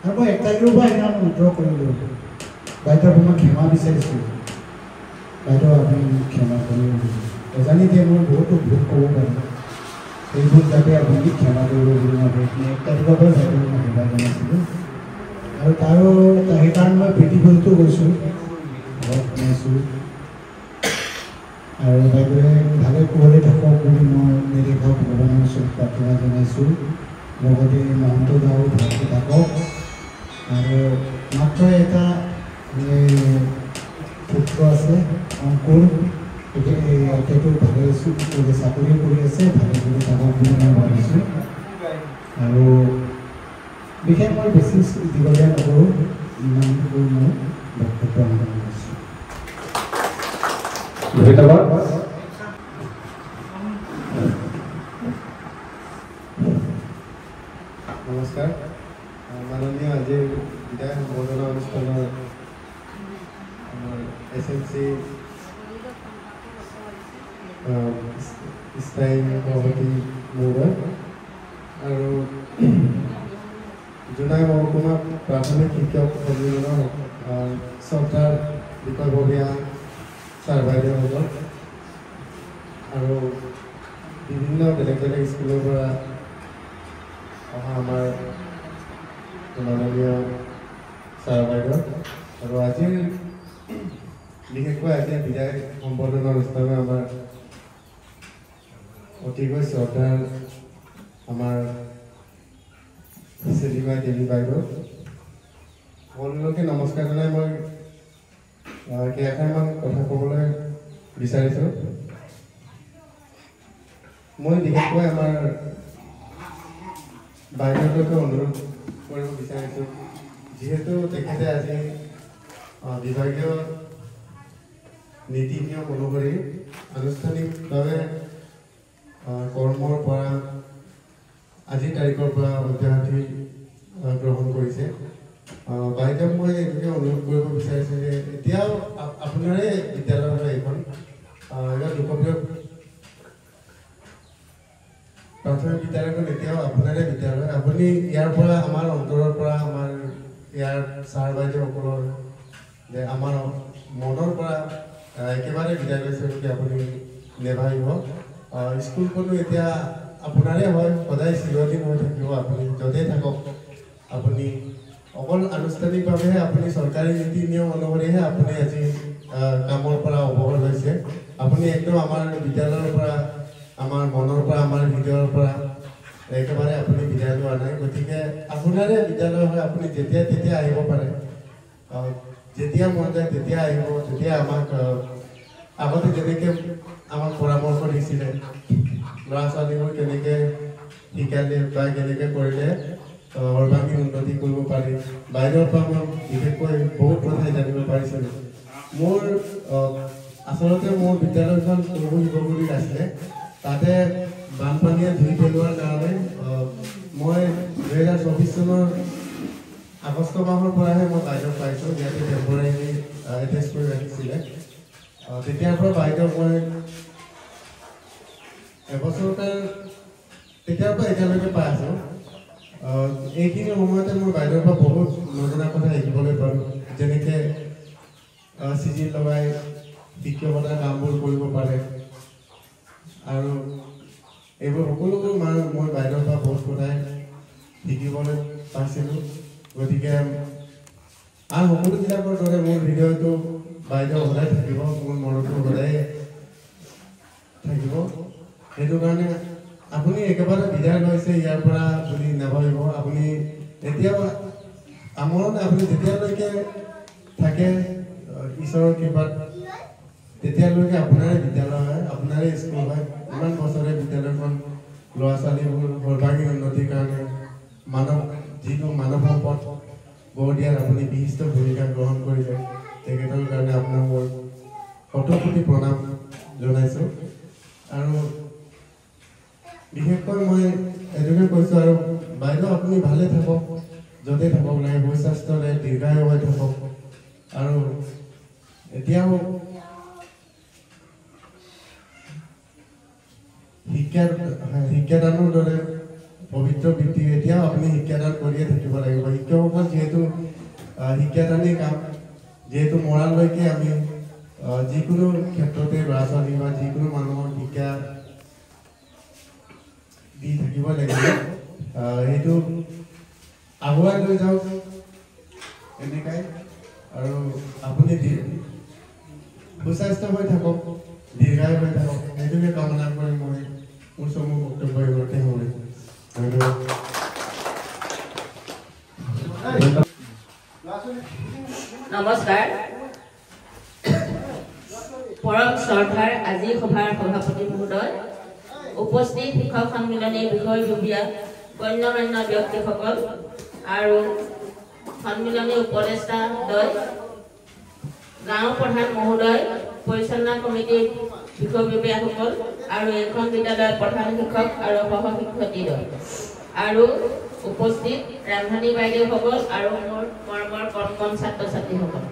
আৰু মই 1 তাৰিখৰ পৰা সেইদিনা উইড্ৰ কৰিলোঁ। বাইদেউক মই ক্ষমা বিচাৰিছোঁ, বাইদেউ আপুনি ক্ষমা কৰিব জানি যে মই বহুতো ভুল ক'ব পাৰিম, সেইবোৰ যাতে আপুনি ক্ষমা কৰিব বুলি মই 1 তাৰিখৰ পৰা বাইদেউক মই সেৱা জনাইছিলোঁ। আৰু তাৰো সেইকাৰণে মই প্ৰীতিভোজতো গৈছোঁ, ঘৰত শুনাইছোঁ আৰু বাইদেৱে ভালে কুশলে থাকক বুলি মই নিৰীক্ষক ভগৱানৰ ওচৰত প্ৰাৰ্থনা জনাইছোঁ। লগতে মহন্ত দাও ভালকৈ থাকক আৰু মাত্ৰ এটা পুত্ৰ আছে অংকুৰ, তেখেতো ভালে চাকৰি কৰি আছে, ভালে কৰি থাকক বুলি মই ভাবিছোঁ। আৰু বিশেষ মই বেছি দীঘলীয়া নকৰোঁ, ইমানবোৰ মই বক্তব্য আৰম্ভ কৰিছোঁ। ধন্যবাদ। নমস্কাৰ। মাননীয় আজিৰ বিদায় সম্বৰ্ধনা অনুষ্ঠানৰ আমাৰ SMC স্থায়ী সভাপতি মহোদয় আৰু দুনাই মহকুমা প্ৰাথমিক শিক্ষক সন্মিলনৰ শ্ৰদ্ধাৰ বিষয়ববীয়া ছাৰ বাইদেউসকল আৰু বিভিন্ন বেলেগ বেলেগ স্কুলৰ পৰা অহা আমাৰ মাননীয় ছাৰ বাইদেউ আৰু আজিৰ বিশেষকৈ আজিৰ বিদায় সম্বৰ্ধনা অনুষ্ঠানে আমাৰ অতিকৈ শ্ৰদ্ধাৰ আমাৰ চেলিমা দেৱী বাইদেউ সকলোকে নমস্কাৰ জনাই মই কেইটামান কথা ক'বলৈ বিচাৰিছোঁ। মই বিশেষকৈ আমাৰ বাইদেউকে অনুৰোধ কৰিব বিচাৰিছোঁ, যিহেতু তেখেতে আজি বিভাগীয় নীতি নিয়ম অনুসৰি আনুষ্ঠানিকভাৱে কৰ্মৰ পৰা আজিৰ তাৰিখৰ পৰা অব্যাহতি গ্ৰহণ কৰিছে। বাইদেউক মই এইটোকে অনুৰোধ কৰিব বিচাৰিছোঁ যে এতিয়াও আপোনাৰে বিদ্যালয় হয় এইখন, ইয়াৰ লোকপ্ৰিয় প্ৰাথমিক বিদ্যালয়খন এতিয়াও আপোনাৰে বিদ্যালয়। আপুনি ইয়াৰ পৰা আমাৰ অন্তৰৰ পৰা আমাৰ ইয়াৰ ছাৰ বাইদেউসকলৰ যে আমাৰ মনৰ পৰা একেবাৰে বিদায় লৈছে বুলি আপুনি নেভাবিব। স্কুলখনো এতিয়া আপোনাৰে হয়, সদায় চিৰদিন হৈ থাকিব। আপুনি য'তেই থাকক, আপুনি অকল আনুষ্ঠানিকভাৱেহে আপুনি চৰকাৰী নীতি নিয়ম অনুসৰিহে আপুনি আজি কামৰ পৰা অৱসৰ লৈছে। আপুনি একদম আমাৰ বিদ্যালয়ৰ পৰা, আমাৰ মনৰ পৰা, আমাৰ হৃদয়ৰ পৰা একেবাৰে আপুনি বিদায় লোৱা নাই। গতিকে আপোনাৰে বিদ্যালয় হয়, আপুনি যেতিয়া তেতিয়া আহিব পাৰে, যেতিয়া মন যায় তেতিয়া আহিব। তেতিয়া আমাক আগতে যেনেকৈ আমাক পৰামৰ্শ দিছিলে, ল'ৰা ছোৱালীবোৰ কেনেকৈ শিকালে বা কেনেকৈ কৰিলে সৰ্বাংগীন উন্নতি কৰিব পাৰি, বাইদেউৰ পৰা মই বিশেষকৈ বহুত কথাই জানিব পাৰিছিলোঁ। মোৰ আচলতে মোৰ বিদ্যালয়খন সৰু শিৱগুৰিত আছিলে, তাতে বানপানীয়ে ধুই পেলোৱাৰ কাৰণে মই 2024 চনৰ আগষ্ট মাহৰ পৰাহে মই বাইদেউক পাইছোঁ। ইয়াতে টেম্পৰাৰী এটেচ কৰি ৰাখিছিলে। তেতিয়াৰ পৰা বাইদেউক মই এবছৰতে তেতিয়াৰ পৰা এতিয়ালৈকে পাই আছোঁ। এইখিনি সময়তে মই বাইদেউৰ পৰা বহুত নজনা কথা শিকিবলৈ পাৰোঁ, যেনেকৈ চিজিল লগাই শিক্ষকতাৰ কামবোৰ কৰিব পাৰে, আৰু এইবোৰ সকলোবোৰ মই বাইদেউৰ পৰা বহুত কথাই শিকিবলৈ পাইছিলোঁ। গতিকে আৰু সকলোবিলাকৰ দৰে মোৰ হৃদয়টো বাইদেউ সদায় থাকিব, মোৰ মনতো সদায় থাকিব। সেইটো কাৰণে আপুনি একেবাৰে বিদায় লৈছে ইয়াৰ পৰা বুলি নাভাবিব। আপুনি এতিয়াও আমৰণ আপুনি যেতিয়ালৈকে থাকে ঈশ্বৰৰ কৃপাত, তেতিয়ালৈকে আপোনাৰে বিদ্যালয় হয়, আপোনাৰে স্কুল হয়। ইমান বছৰে বিদ্যালয়খন ল'ৰা ছোৱালীবোৰ সৰ্বাংগীন উন্নতিৰ কাৰণে যিটো মানৱ সম্পদ গঢ় দিয়াত আপুনি বিশিষ্ট ভূমিকা গ্ৰহণ কৰিলে, তেখেতৰ কাৰণে আপোনাক মই শতকোটি প্ৰণাম জনাইছোঁ। আৰু বিশেষকৈ মই এইটোকে কৈছোঁ, আৰু বাইদেউ আপুনি ভালে থাকক, য'তে থাকক লাগে, সুস্বাস্থ্যৰে দীৰ্ঘায়ু হৈ থাকক। আৰু এতিয়াও শিক্ষাদানৰ দৰে পবিত্ৰ বৃত্তি এতিয়াও আপুনি শিক্ষাদান কৰিয়ে থাকিব লাগিব। শিক্ষকসকল যিহেতু শিক্ষাদানেই কাম, যিহেতু মৰালৈকে আমি যিকোনো ক্ষেত্ৰতে ল'ৰা ছোৱালী বা যিকোনো মানুহৰ শিক্ষা দি থাকিব লাগিব। সেইটো আগুৱাই লৈ যাওক এনেকাই। আৰু আপুনি সুস্বাস্থ্য হৈ থাকক, দীৰ্ঘায়ু হৈ থাকক, সেইটোকে কামনা কৰি মই মোৰ চমু বক্তব্য এইবোৰতে সামৰিছোঁ। ধন্যবাদ। নমস্কাৰ। পৰম শ্ৰদ্ধাৰ আজি সভাৰ সভাপতি মহোদয়, উপস্থিত শিক্ষক সন্মিলনীৰ বিষয়ববীয়া গণ্যমান্য ব্যক্তিসকল আৰু সন্মিলনী উপদেষ্টাদ্বয়, গাঁও প্ৰধান মহোদয়, পৰিচালনা কমিটিৰ বিষয়ববীয়াসকল আৰু এইখন বিদ্যালয়ৰ প্ৰধান শিক্ষক আৰু সহশিক্ষয়িত্ৰীদ্বয়, আৰু উপস্থিত ৰান্ধনী বাইদেউসকল আৰু মোৰ মৰমৰ কণ কণ ছাত্ৰ ছাত্ৰীসকল।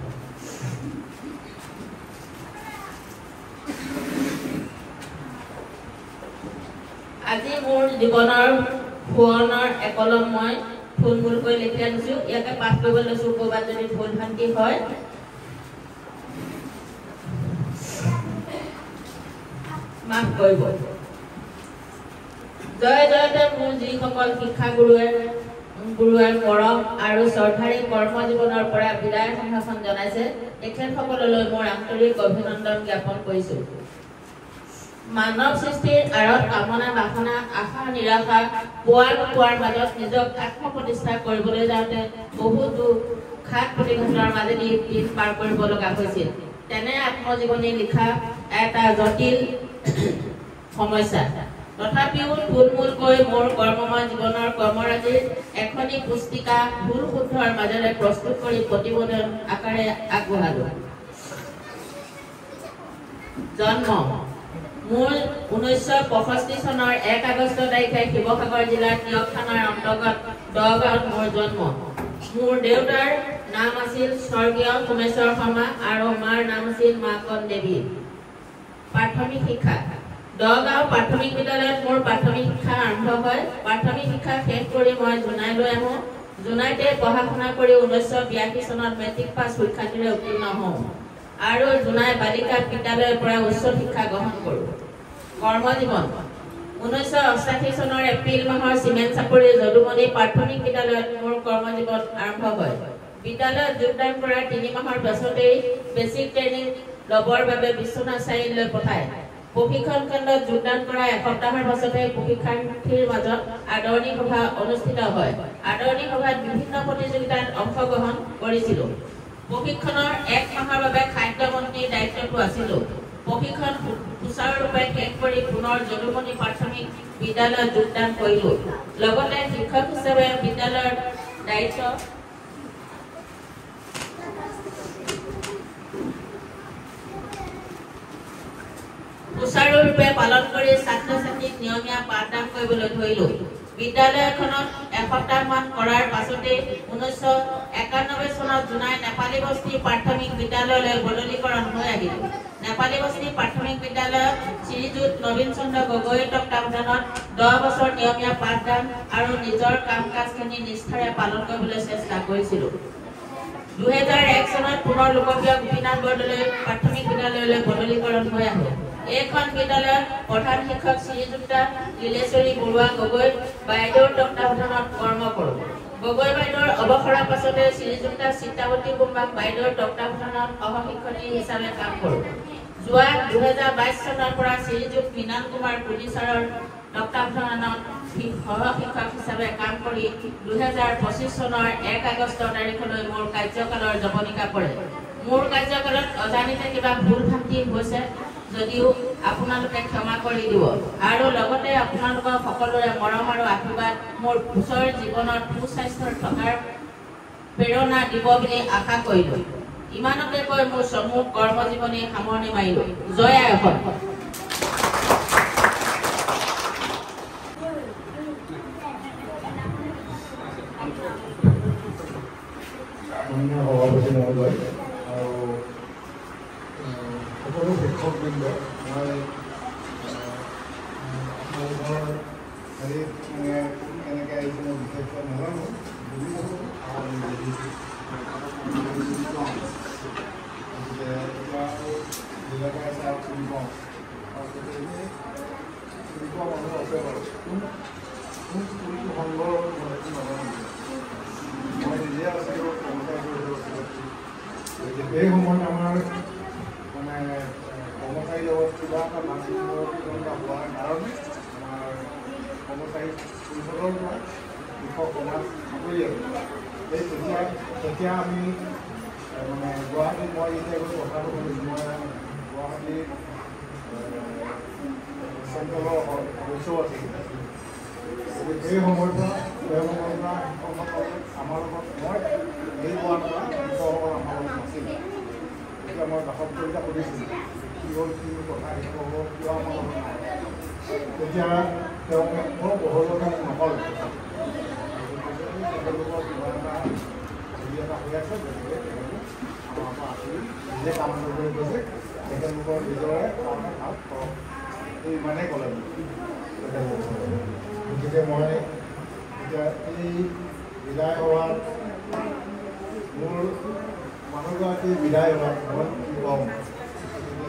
আজি মোৰ জীৱনৰ সোৱণৰ একলম মই থুলমূলকৈ লিখি আনিছোঁ ইয়াকে পাঠ কৰিব লৈছোঁ ক'ৰবাত যদি ভুল ভ্ৰান্তি হয় মাফ কৰিব জয় জয়তে মোৰ যিসকল শিক্ষাগুৰুৱে পৰম আৰু চৰকাৰী কৰ্মজীৱনৰ পৰা বিদায় সম্ভাষণ জনাইছে তেখেতসকললৈ মোৰ আন্তৰিক অভিনন্দন জ্ঞাপন কৰিছোঁ মানৱ সৃষ্টিৰ আঁৰত কামনা বাসনা আশা নিৰাশা পোৱাৰ মাজত নিজক আত্মপ্ৰতিষ্ঠা কৰিবলৈ যাওঁতে বহুতো ঘাত প্ৰতিঘাতৰ মাজেদি দিন পাৰ কৰিব লগা হৈছিল তেনে আত্মজীৱনী লিখা এটা জটিল সমস্যা তথাপিও থুলমূলকৈ মোৰ কৰ্মময় জীৱনৰ কৰ্মৰাজিৰ এখনি পুস্তিকা ভুল শুদ্ধৰ মাজেৰে প্ৰস্তুত কৰি প্ৰতিবেদন আকাৰে আগবঢ়ালোঁ জন্ম মোৰ 1965 চনৰ 1 আগষ্ট তাৰিখে শিৱসাগৰ জিলাৰ তিয়ক থানাৰ অন্তৰ্গত দগাঁৱত মোৰ জন্ম মোৰ দেউতাৰ নাম আছিল স্বৰ্গীয় সোমেশ্বৰ শৰ্মা আৰু মাৰ নাম আছিল মাকন দেৱী প্ৰাথমিক শিক্ষা দগাঁও প্ৰাথমিক বিদ্যালয়ত মোৰ প্ৰাথমিক শিক্ষা আৰম্ভ হয় প্ৰাথমিক শিক্ষা শেষ কৰি মই জোনাইলৈ আহোঁ জোনাইতে পঢ়া শুনা কৰি 1982 চনত মেট্ৰিক পাছ পৰীক্ষাটিৰে উত্তীৰ্ণ হওঁ আৰু জোনাই বালিকা বিদ্যালয়ৰ পৰা উচ্চ শিক্ষা গ্ৰহণ কৰোঁ কৰ্মজীৱন 1988 চনৰ এপ্ৰিল মাহৰ চিমেণ্ট চাপৰি যদুমণি প্ৰাথমিক বিদ্যালয়ত মোৰ কৰ্মজীৱন আৰম্ভ হয় বিদ্যালয়ত যোগদান কৰাৰ 3 মাহৰ পাছতেই বেছিক ট্ৰেইনিং ল'বৰ বাবে বিশ্বনাথ চাৰিআলিলৈ পঠায় প্ৰশিক্ষণ কেন্দ্ৰত যোগদান কৰা এসপ্তাহৰ পাছতে প্ৰশিক্ষাৰ্থীৰ মাজত আদৰণি সভা অনুষ্ঠিত হয় আদৰণি সভাত বিভিন্ন প্ৰতিযোগিতাত অংশগ্ৰহণ কৰিছিলোঁ প্ৰশিক্ষণৰ 1 মাহৰ বাবে খাদ্য মন্ত্ৰীৰ দায়িত্বটো আছিলোঁ প্ৰশিক্ষণ সুচাৰুৰূপে শেষ কৰি পুনৰ যদুমণি প্ৰাথমিক বিদ্যালয়ত যোগদান কৰিলোঁ লগতে শিক্ষক হিচাপে বিদ্যালয়ৰ দায়িত্ব সুচাৰুৰূপে পালন কৰি ছাত্ৰ ছাত্ৰীক নিয়মীয়া পাঠদান কৰিবলৈ ধৰিলোঁ বিদ্যালয়খনত এসপ্তাহমান কৰাৰ পাছতে 1991 চনত জোনাই নেপালী বস্তি প্ৰাথমিক বিদ্যালয়লৈ বদলীকৰণ হৈ আহিলোঁ নেপালী বস্তি প্ৰাথমিক বিদ্যালয়ত শ্ৰীযুত নবীন চন্দ্ৰ গগৈৰ তত্বাৱধানত 10 বছৰ নিয়মীয়া পাঠদান আৰু নিজৰ কাম কাজখিনি নিষ্ঠাৰে পালন কৰিবলৈ চেষ্টা কৰিছিলোঁ 2001 চনত পুনৰ লোকপ্ৰিয় গোপীনাথ বৰদলৈ প্ৰাথমিক বিদ্যালয়লৈ বদলীকৰণ হৈ আহে এইখন বিদ্যালয়ত প্ৰধান শিক্ষক শ্ৰীযুক্তা লীলেশ্বৰী বৰুৱা গগৈ বাইদেউৰ তত্বাৱধানত কৰ্ম কৰোঁ গগৈ বাইদেউৰ অৱসৰৰ পাছতে শ্ৰীযুক্তা চিত্ৰাৱতী বুম্বাক বাইদেউৰ তত্বাৱধানত সহশিক্ষয়িত্ৰী হিচাপে কাম কৰোঁ যোৱা 2022 চনৰ পৰা শ্ৰীযুত মৃণাল কুমাৰ পুলি ছাৰৰ তত্বাৱধানত সহশিক্ষক হিচাপে কাম কৰি 2025 চনৰ 1 আগষ্ট তাৰিখলৈ মোৰ কাৰ্যকালৰ জৱনিকা পৰে মোৰ কাৰ্যকালত অজানিতে কিবা ভুল ভ্ৰান্তি হৈছে যদিও আপোনালোকে ক্ষমা কৰি দিব আৰু লগতে আপোনালোকৰ সকলোৰে মৰম আৰু আশীৰ্বাদ মোৰ পিছৰ জীৱনত সুস্বাস্থ্য থকাৰ প্ৰেৰণা দিব বুলি আশা কৰিলোঁ ইমানতে কৈ মোৰ সমূহ কৰ্মজীৱনী সামৰণি মাৰিলোঁ জয় আই অসম সকলো শিক্ষকবৃন্দ মই আপোনালোকৰ হেৰি মানে কেনেকৈ আহিছে মই বিশেষকৈ নাজানো বুজি গতিকে এতিয়া যিবিলাকে আছে আৰু চিনি পাওঁ তাৰপিছতে এনেই চিনি পোৱা মানুহ আছে বাৰু কোন স্কুলটো সংঘৰ মানে নাজানো মই নিজে আছিলোঁ এই সময়ত আমাৰ মানে কৰ্মচাৰীৰ লগত কিবা এটা মানসিক হোৱাৰ কাৰণে আমাৰ কৰ্মচাৰী পৰিষদৰ পৰা শিক্ষক সমাজ আঁতৰি আছে এই তেতিয়া আমি মানে গুৱাহাটীত মই এতিয়া গৈ কথাটো কৈছোঁ মই গুৱাহাটীৰ চেণ্ট্ৰেলৰ সদস্যও আছিল গতিকে সেই সময়ৰ পৰা আমাৰ লগত মই এই পোৱাৰ পৰা শিক্ষকসকল আমাৰ লগত নাছিল তেতিয়া মই বাসত্তৰটা সুধিছিলোঁ কি হ'ল কি কথা শিক্ষকসকল কিয় আমাৰ লগত নাই তেতিয়া তেওঁলোকে বৰ বহলতা নকৰে তেখেতলোকৰ কিবা এটা হেৰি এটা হৈ আছে গতিকে তেখেতে আমাৰ পৰা আঁতৰি নিজে কাম কৰিবলৈ গৈছে তেখেতলোকৰ নিজৰে কাৰণে কাম কৰক এই ইমানেই ক'লে গতিকে মই এতিয়া এই বিদায় হোৱাৰ মোৰ মানুহগৰাকী বিদায় হোৱাত মই কি ক'ম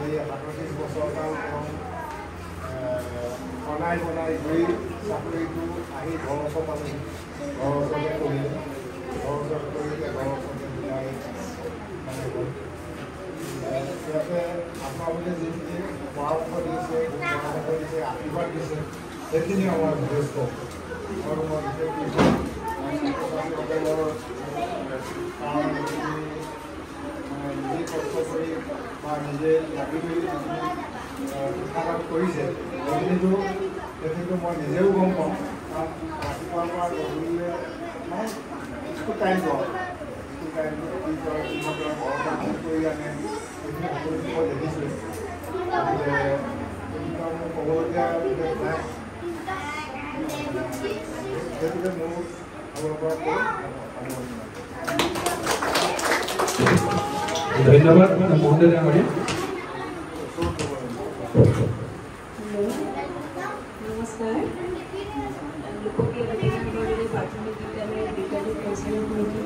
এই ৩৭ বছৰ কাল বনাই গৈ চাকৰিটো আহি ঘৰ ওচৰ পালেহি ঘৰ ওচৰতে কৰিলে ঘৰ ওচৰত কৰিলে ঘৰ ওচৰতে বিদায় মানে গ'ল সিহঁতে আপোনালোকে যিখিনি পৰামৰ্শ দিছে পৰামৰ্শ দিছে আশীৰ্বাদ দিছে সেইখিনি আমাৰ যথেষ্ট আৰু মই বিশেষকৈ হোটেলৰ কাৰণ নিজে কষ্ট কৰি বা নিজে লাগি মেলি যিখিনি শিক্ষাপাত কৰিছে সেইখিনিতো মই নিজেও গম পাওঁ কাৰণ ৰাতিপুৱাৰ পৰা গধূলিলৈ মানে স্কুল টাইমটো স্কুল টাইমটো কি কৰে সিহঁতৰ ঘৰৰ পৰা কৰি আনে সেইখিনি সকলোখিনি মই দেখিছোঁ গতিকে মোৰ ক'বলগীয়া বিশেষ নাই সেইটোকে মোৰ ফালৰ পৰা কৈ ধন্যবাদ মহোদয় ডাঙৰীয়া। নমস্কাৰ লোকপ্ৰিয় প্ৰাথমিক বিদ্যালয়ৰ বিদ্যালয় পৰিচালনা সমিতি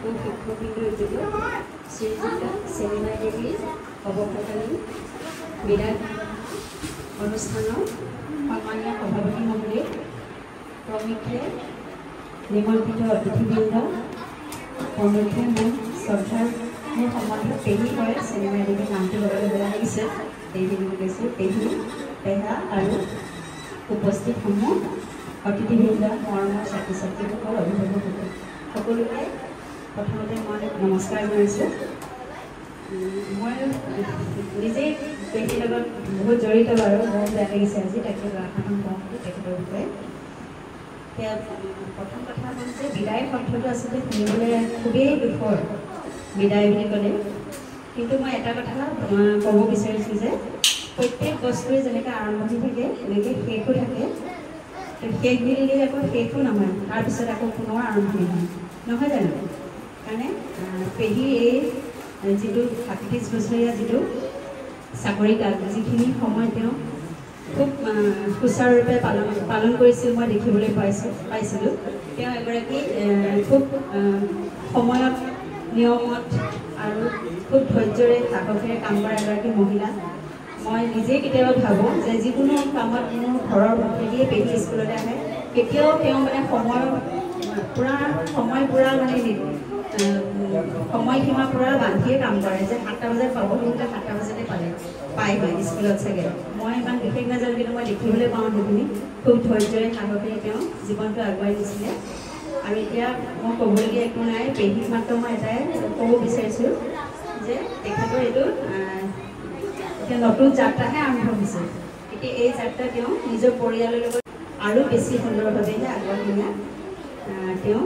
ও শিক্ষকবৃন্দ শ্ৰীযুক্ত চেনিমা দেৱীৰ অৱসৰকালীন বিদায় অনুষ্ঠানৰ সন্মানীয় সভাপতি মহোদয় প্ৰমুখ্যে নিমন্ত্ৰিত অতিথিবৃন্দ প্ৰমুখ্যে মোৰ শ্ৰদ্ধাৰ মোৰ সম্বন্ধত পেহী কৰে চেনিমা দেৱীৰ নামটো ল'বলৈ বেয়া লাগিছে পেহী বুলি কৈছোঁ পেহী পেহা আৰু উপস্থিতসমূহ অতিথিবৃন্দ মৰমৰ ছাত্ৰ ছাত্ৰীসকল অভিভাৱকসকল সকলোকে প্ৰথমতে মই নমস্কাৰ জনাইছোঁ মই নিজেই পেহীৰ লগত বহুত জড়িত বাৰু বহুত বেয়া লাগিছে আজি তেখেতৰ আশাখন কওঁ তেখেতৰ বিষয়ে এতিয়া প্ৰথম কথা হ'ল যে বিদায় শব্দটো আচলতে শুনিবলৈ খুবেই দুখৰ বিদায় বুলি ক'লে কিন্তু মই এটা কথা ক'ব বিচাৰিছোঁ যে প্ৰত্যেক বস্তুৱে যেনেকৈ আৰম্ভণি থাকে এনেকৈ শেষো থাকে শেষ বুলিলে আকৌ শেষো নহয় তাৰপিছত আকৌ পুনৰ আৰম্ভণি হয় নহয় জানো কাৰণে পেহীৰ এই যিটো ৩৭ বছৰীয়া যিটো চাকৰি কাল যিখিনি সময় তেওঁ খুব সুচাৰুৰূপে পালন কৰিছিল মই দেখিবলৈ পাইছিলোঁ তেওঁ এগৰাকী খুব সময়ত নিয়মত আৰু খুব ধৈৰ্যৰে সাহসেৰে কাম কৰা এগৰাকী মহিলা মই নিজেই কেতিয়াবা ভাবোঁ যে যিকোনো কামত মোৰ ঘৰৰ মুখেদিয়ে পেহী স্কুললৈ আহে কেতিয়াও তেওঁ মানে সময় পূৰা মানে সময়সীমা পূৰা বান্ধিয়ে কাম কৰে যে ৭টা বজাত পাব কিন্তু ৭টা বজাতে পায় স্কুলত চাগে মই ইমান বিশেষ নাজানো কিন্তু মই দেখিবলৈ পাওঁ সেইখিনি খুব ধৈৰ্যৰে সাহসেৰে তেওঁ জীৱনটো আগুৱাই নিছিলে আৰু এতিয়া মই ক'বলগীয়া একো নাই পেহীক মাত্ৰ মই এটাই ক'ব বিচাৰিছোঁ যে তেখেতৰ এইটো এতিয়া নতুন যাত্ৰাহে আৰম্ভ হৈছে এতিয়া এই যাত্ৰা তেওঁ নিজৰ পৰিয়ালৰ লগত আৰু বেছি সুন্দৰভাৱেহে আগুৱাই নিয়াত তেওঁ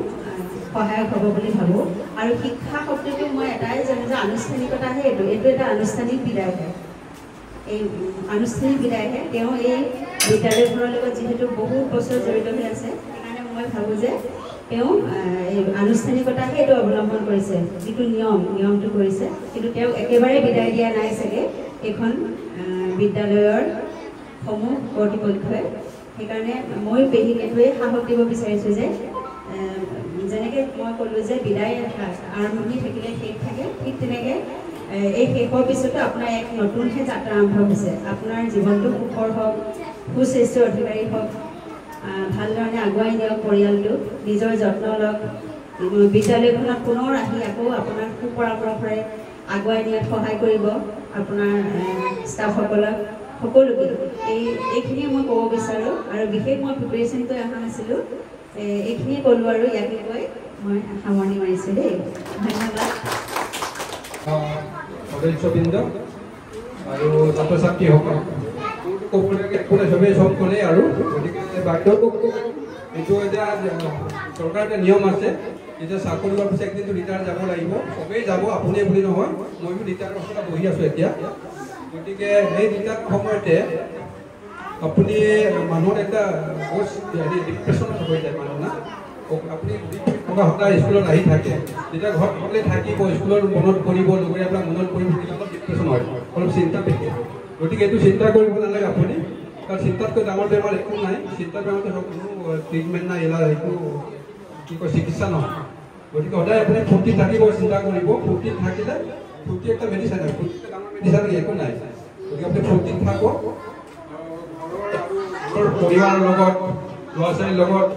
সহায়ক হ'ব বুলি ভাবোঁ আৰু শিক্ষা শব্দটো মই এটাই জানো যে আনুষ্ঠানিকতাহে এইটো এটা আনুষ্ঠানিক বিদায়হে এই আনুষ্ঠানিক বিদায়হে তেওঁ এই বিদ্যালয়খনৰ লগত যিহেতু বহুত বছৰ জড়িত হৈ আছে সেইকাৰণে মই ভাবোঁ যে তেওঁ এই আনুষ্ঠানিকতাহে এইটো অৱলম্বন কৰিছে যিটো নিয়মটো কৰিছে কিন্তু তেওঁ একেবাৰে বিদায় দিয়া নাই চাগে এইখন বিদ্যালয়ৰ সমূহ কৰ্তৃপক্ষই সেইকাৰণে মই পেহীক এইটোৱে সাহস দিব বিচাৰিছোঁ যে যেনেকৈ মই ক'লোঁ যে বিদায় আৰম্ভণি থাকিলে শেষ থাকে ঠিক তেনেকৈ এই শেষৰ পিছতো আপোনাৰ এক নতুনহে যাত্ৰা আৰম্ভ হৈছে আপোনাৰ জীৱনটো সুখৰ হওক সুস্বাস্থ্যৰ অধিকাৰী হওক ভালধৰণে আগুৱাই নিয়ক পৰিয়ালটো নিজৰ যত্ন লওক বিদ্যালয়খনত পুনৰ আহি আকৌ আপোনাৰ সুপৰামৰ্শৰে আগুৱাই নিয়াত সহায় কৰিব আপোনাৰ ষ্টাফসকলক সকলোকে এইখিনিয়ে মই ক'ব বিচাৰোঁ আৰু বিশেষ মই প্ৰিপেৰেশ্যন কৰি অহা নাছিলোঁ এইখিনিয়ে ক'লোঁ আৰু ইয়াকে কৈ মই সামৰণি মাৰিছোঁ দেই ধন্যবাদ সদস্যবৃন্দ আৰু ছাত্ৰ ছাত্ৰীসকল ক'বলগীয়া একো নাই চবেই চব ক'লেই আৰু গতিকে বাধ্য এইটো এতিয়া চৰকাৰৰ এটা নিয়ম আছে এতিয়া চাকৰি লোৱাৰ পিছত একদিনটো ৰিটায়াৰ যাব লাগিব চবেই যাব আপুনি বুলি নহয় ময়ো ৰিটায়াৰ অৱস্থা বহি আছোঁ এতিয়া গতিকে সেই ৰিটায়াৰ সময়তে আপুনি মানুহৰ এটা ডিপ্ৰেশ্যনত হৈ যায় মানুহ না আপুনি সদায় স্কুলত আহি থাকে যেতিয়া ঘৰত অকলে থাকিব স্কুলৰ মনত কৰিব লগৰীয়াবিলাক মনত কৰিব অলপ ডিপ্ৰেশ্যন হয় অলপ চিন্তা থাকে গতিকে এইটো চিন্তা কৰিব নালাগে আপুনি কাৰণ চিন্তাতকৈ ডাঙৰ বেমাৰ একো নাই চিন্তা বেমাৰটো কোনো ট্ৰিটমেণ্ট নাই এইবিলাক একো কি কয় চিকিৎসা নহয় গতিকে সদায় আপুনি ফূৰ্তি থাকিব চিন্তা কৰিব ফূৰ্তি থাকিলে ফূৰ্তি একটা মেডিচিন হয় ফূৰ্তি ডাঙৰ মেডিচিন একো নাই গতিকে আপুনি ফূৰ্তিত থাকক ঘৰৰ পৰিবাৰৰ লগত ল'ৰা ছোৱালীৰ লগত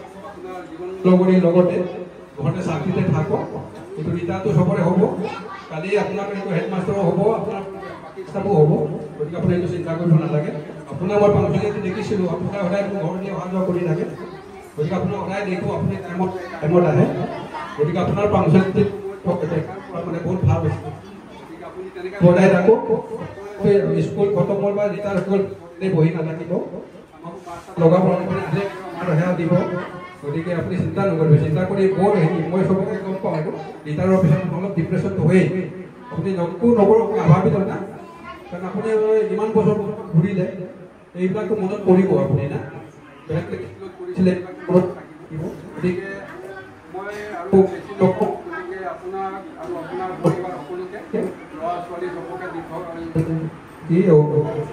লগৰীৰ লগতে ঘৰতে শান্তিতে থাকক কিন্তু ৰিটাৰ্ণটো চবৰে হ'ব কালি আপোনাৰ এইটো হেডমাষ্টাৰো হ'ব আপোনাৰ ষ্টাফো হ'ব গতিকে আপুনি এইটো চিন্তা কৰিব নালাগে আপোনাৰ মই ফাংচনেটো দেখিছিলোঁ আপোনাৰ সদায় মোৰ ঘৰ দি অহা যোৱা কৰি থাকে গতিকে আপোনাক সদায় দেখোঁ আপুনি টাইমত আহে গতিকে আপোনাৰ ফাংচনটো মানে বহুত ভাল হৈছে গতিকে আপুনি তেনেকৈ সদায় থাকক স্কুল খতম হ'ল বা ৰিটায়াৰ হ'ল বহি নাথাকিব লগাব আৰু সেয়া দিব গতিকে আপুনি চিন্তা নকৰিব চিন্তা কৰি বৰ হেৰি মই চবকে গম পাওঁ আৰু ৰিটায়াৰৰ পিছত অলপ ডিপ্ৰেশ্যনটো হয়েই আপুনি একো নকৰক আভাৱিত না কাৰণ আপুনি ইমান বছৰ ঘূৰিলে এইবিলাকতো মনত পৰিব আপুনি না বেলেগ কৰিছিলে গতিকে মই আৰু নকওঁ গতিকে আপোনাক আৰু আপোনাৰ পৰিবাৰ সকলোকে ল'ৰা ছোৱালী চবকে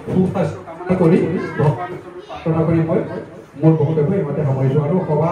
সুস্বাস্থ্য কামনা কৰি প্ৰাৰ্থনা কৰি মই মোৰ বক্তব্য ইমানতে সামৰিছোঁ আৰু সভা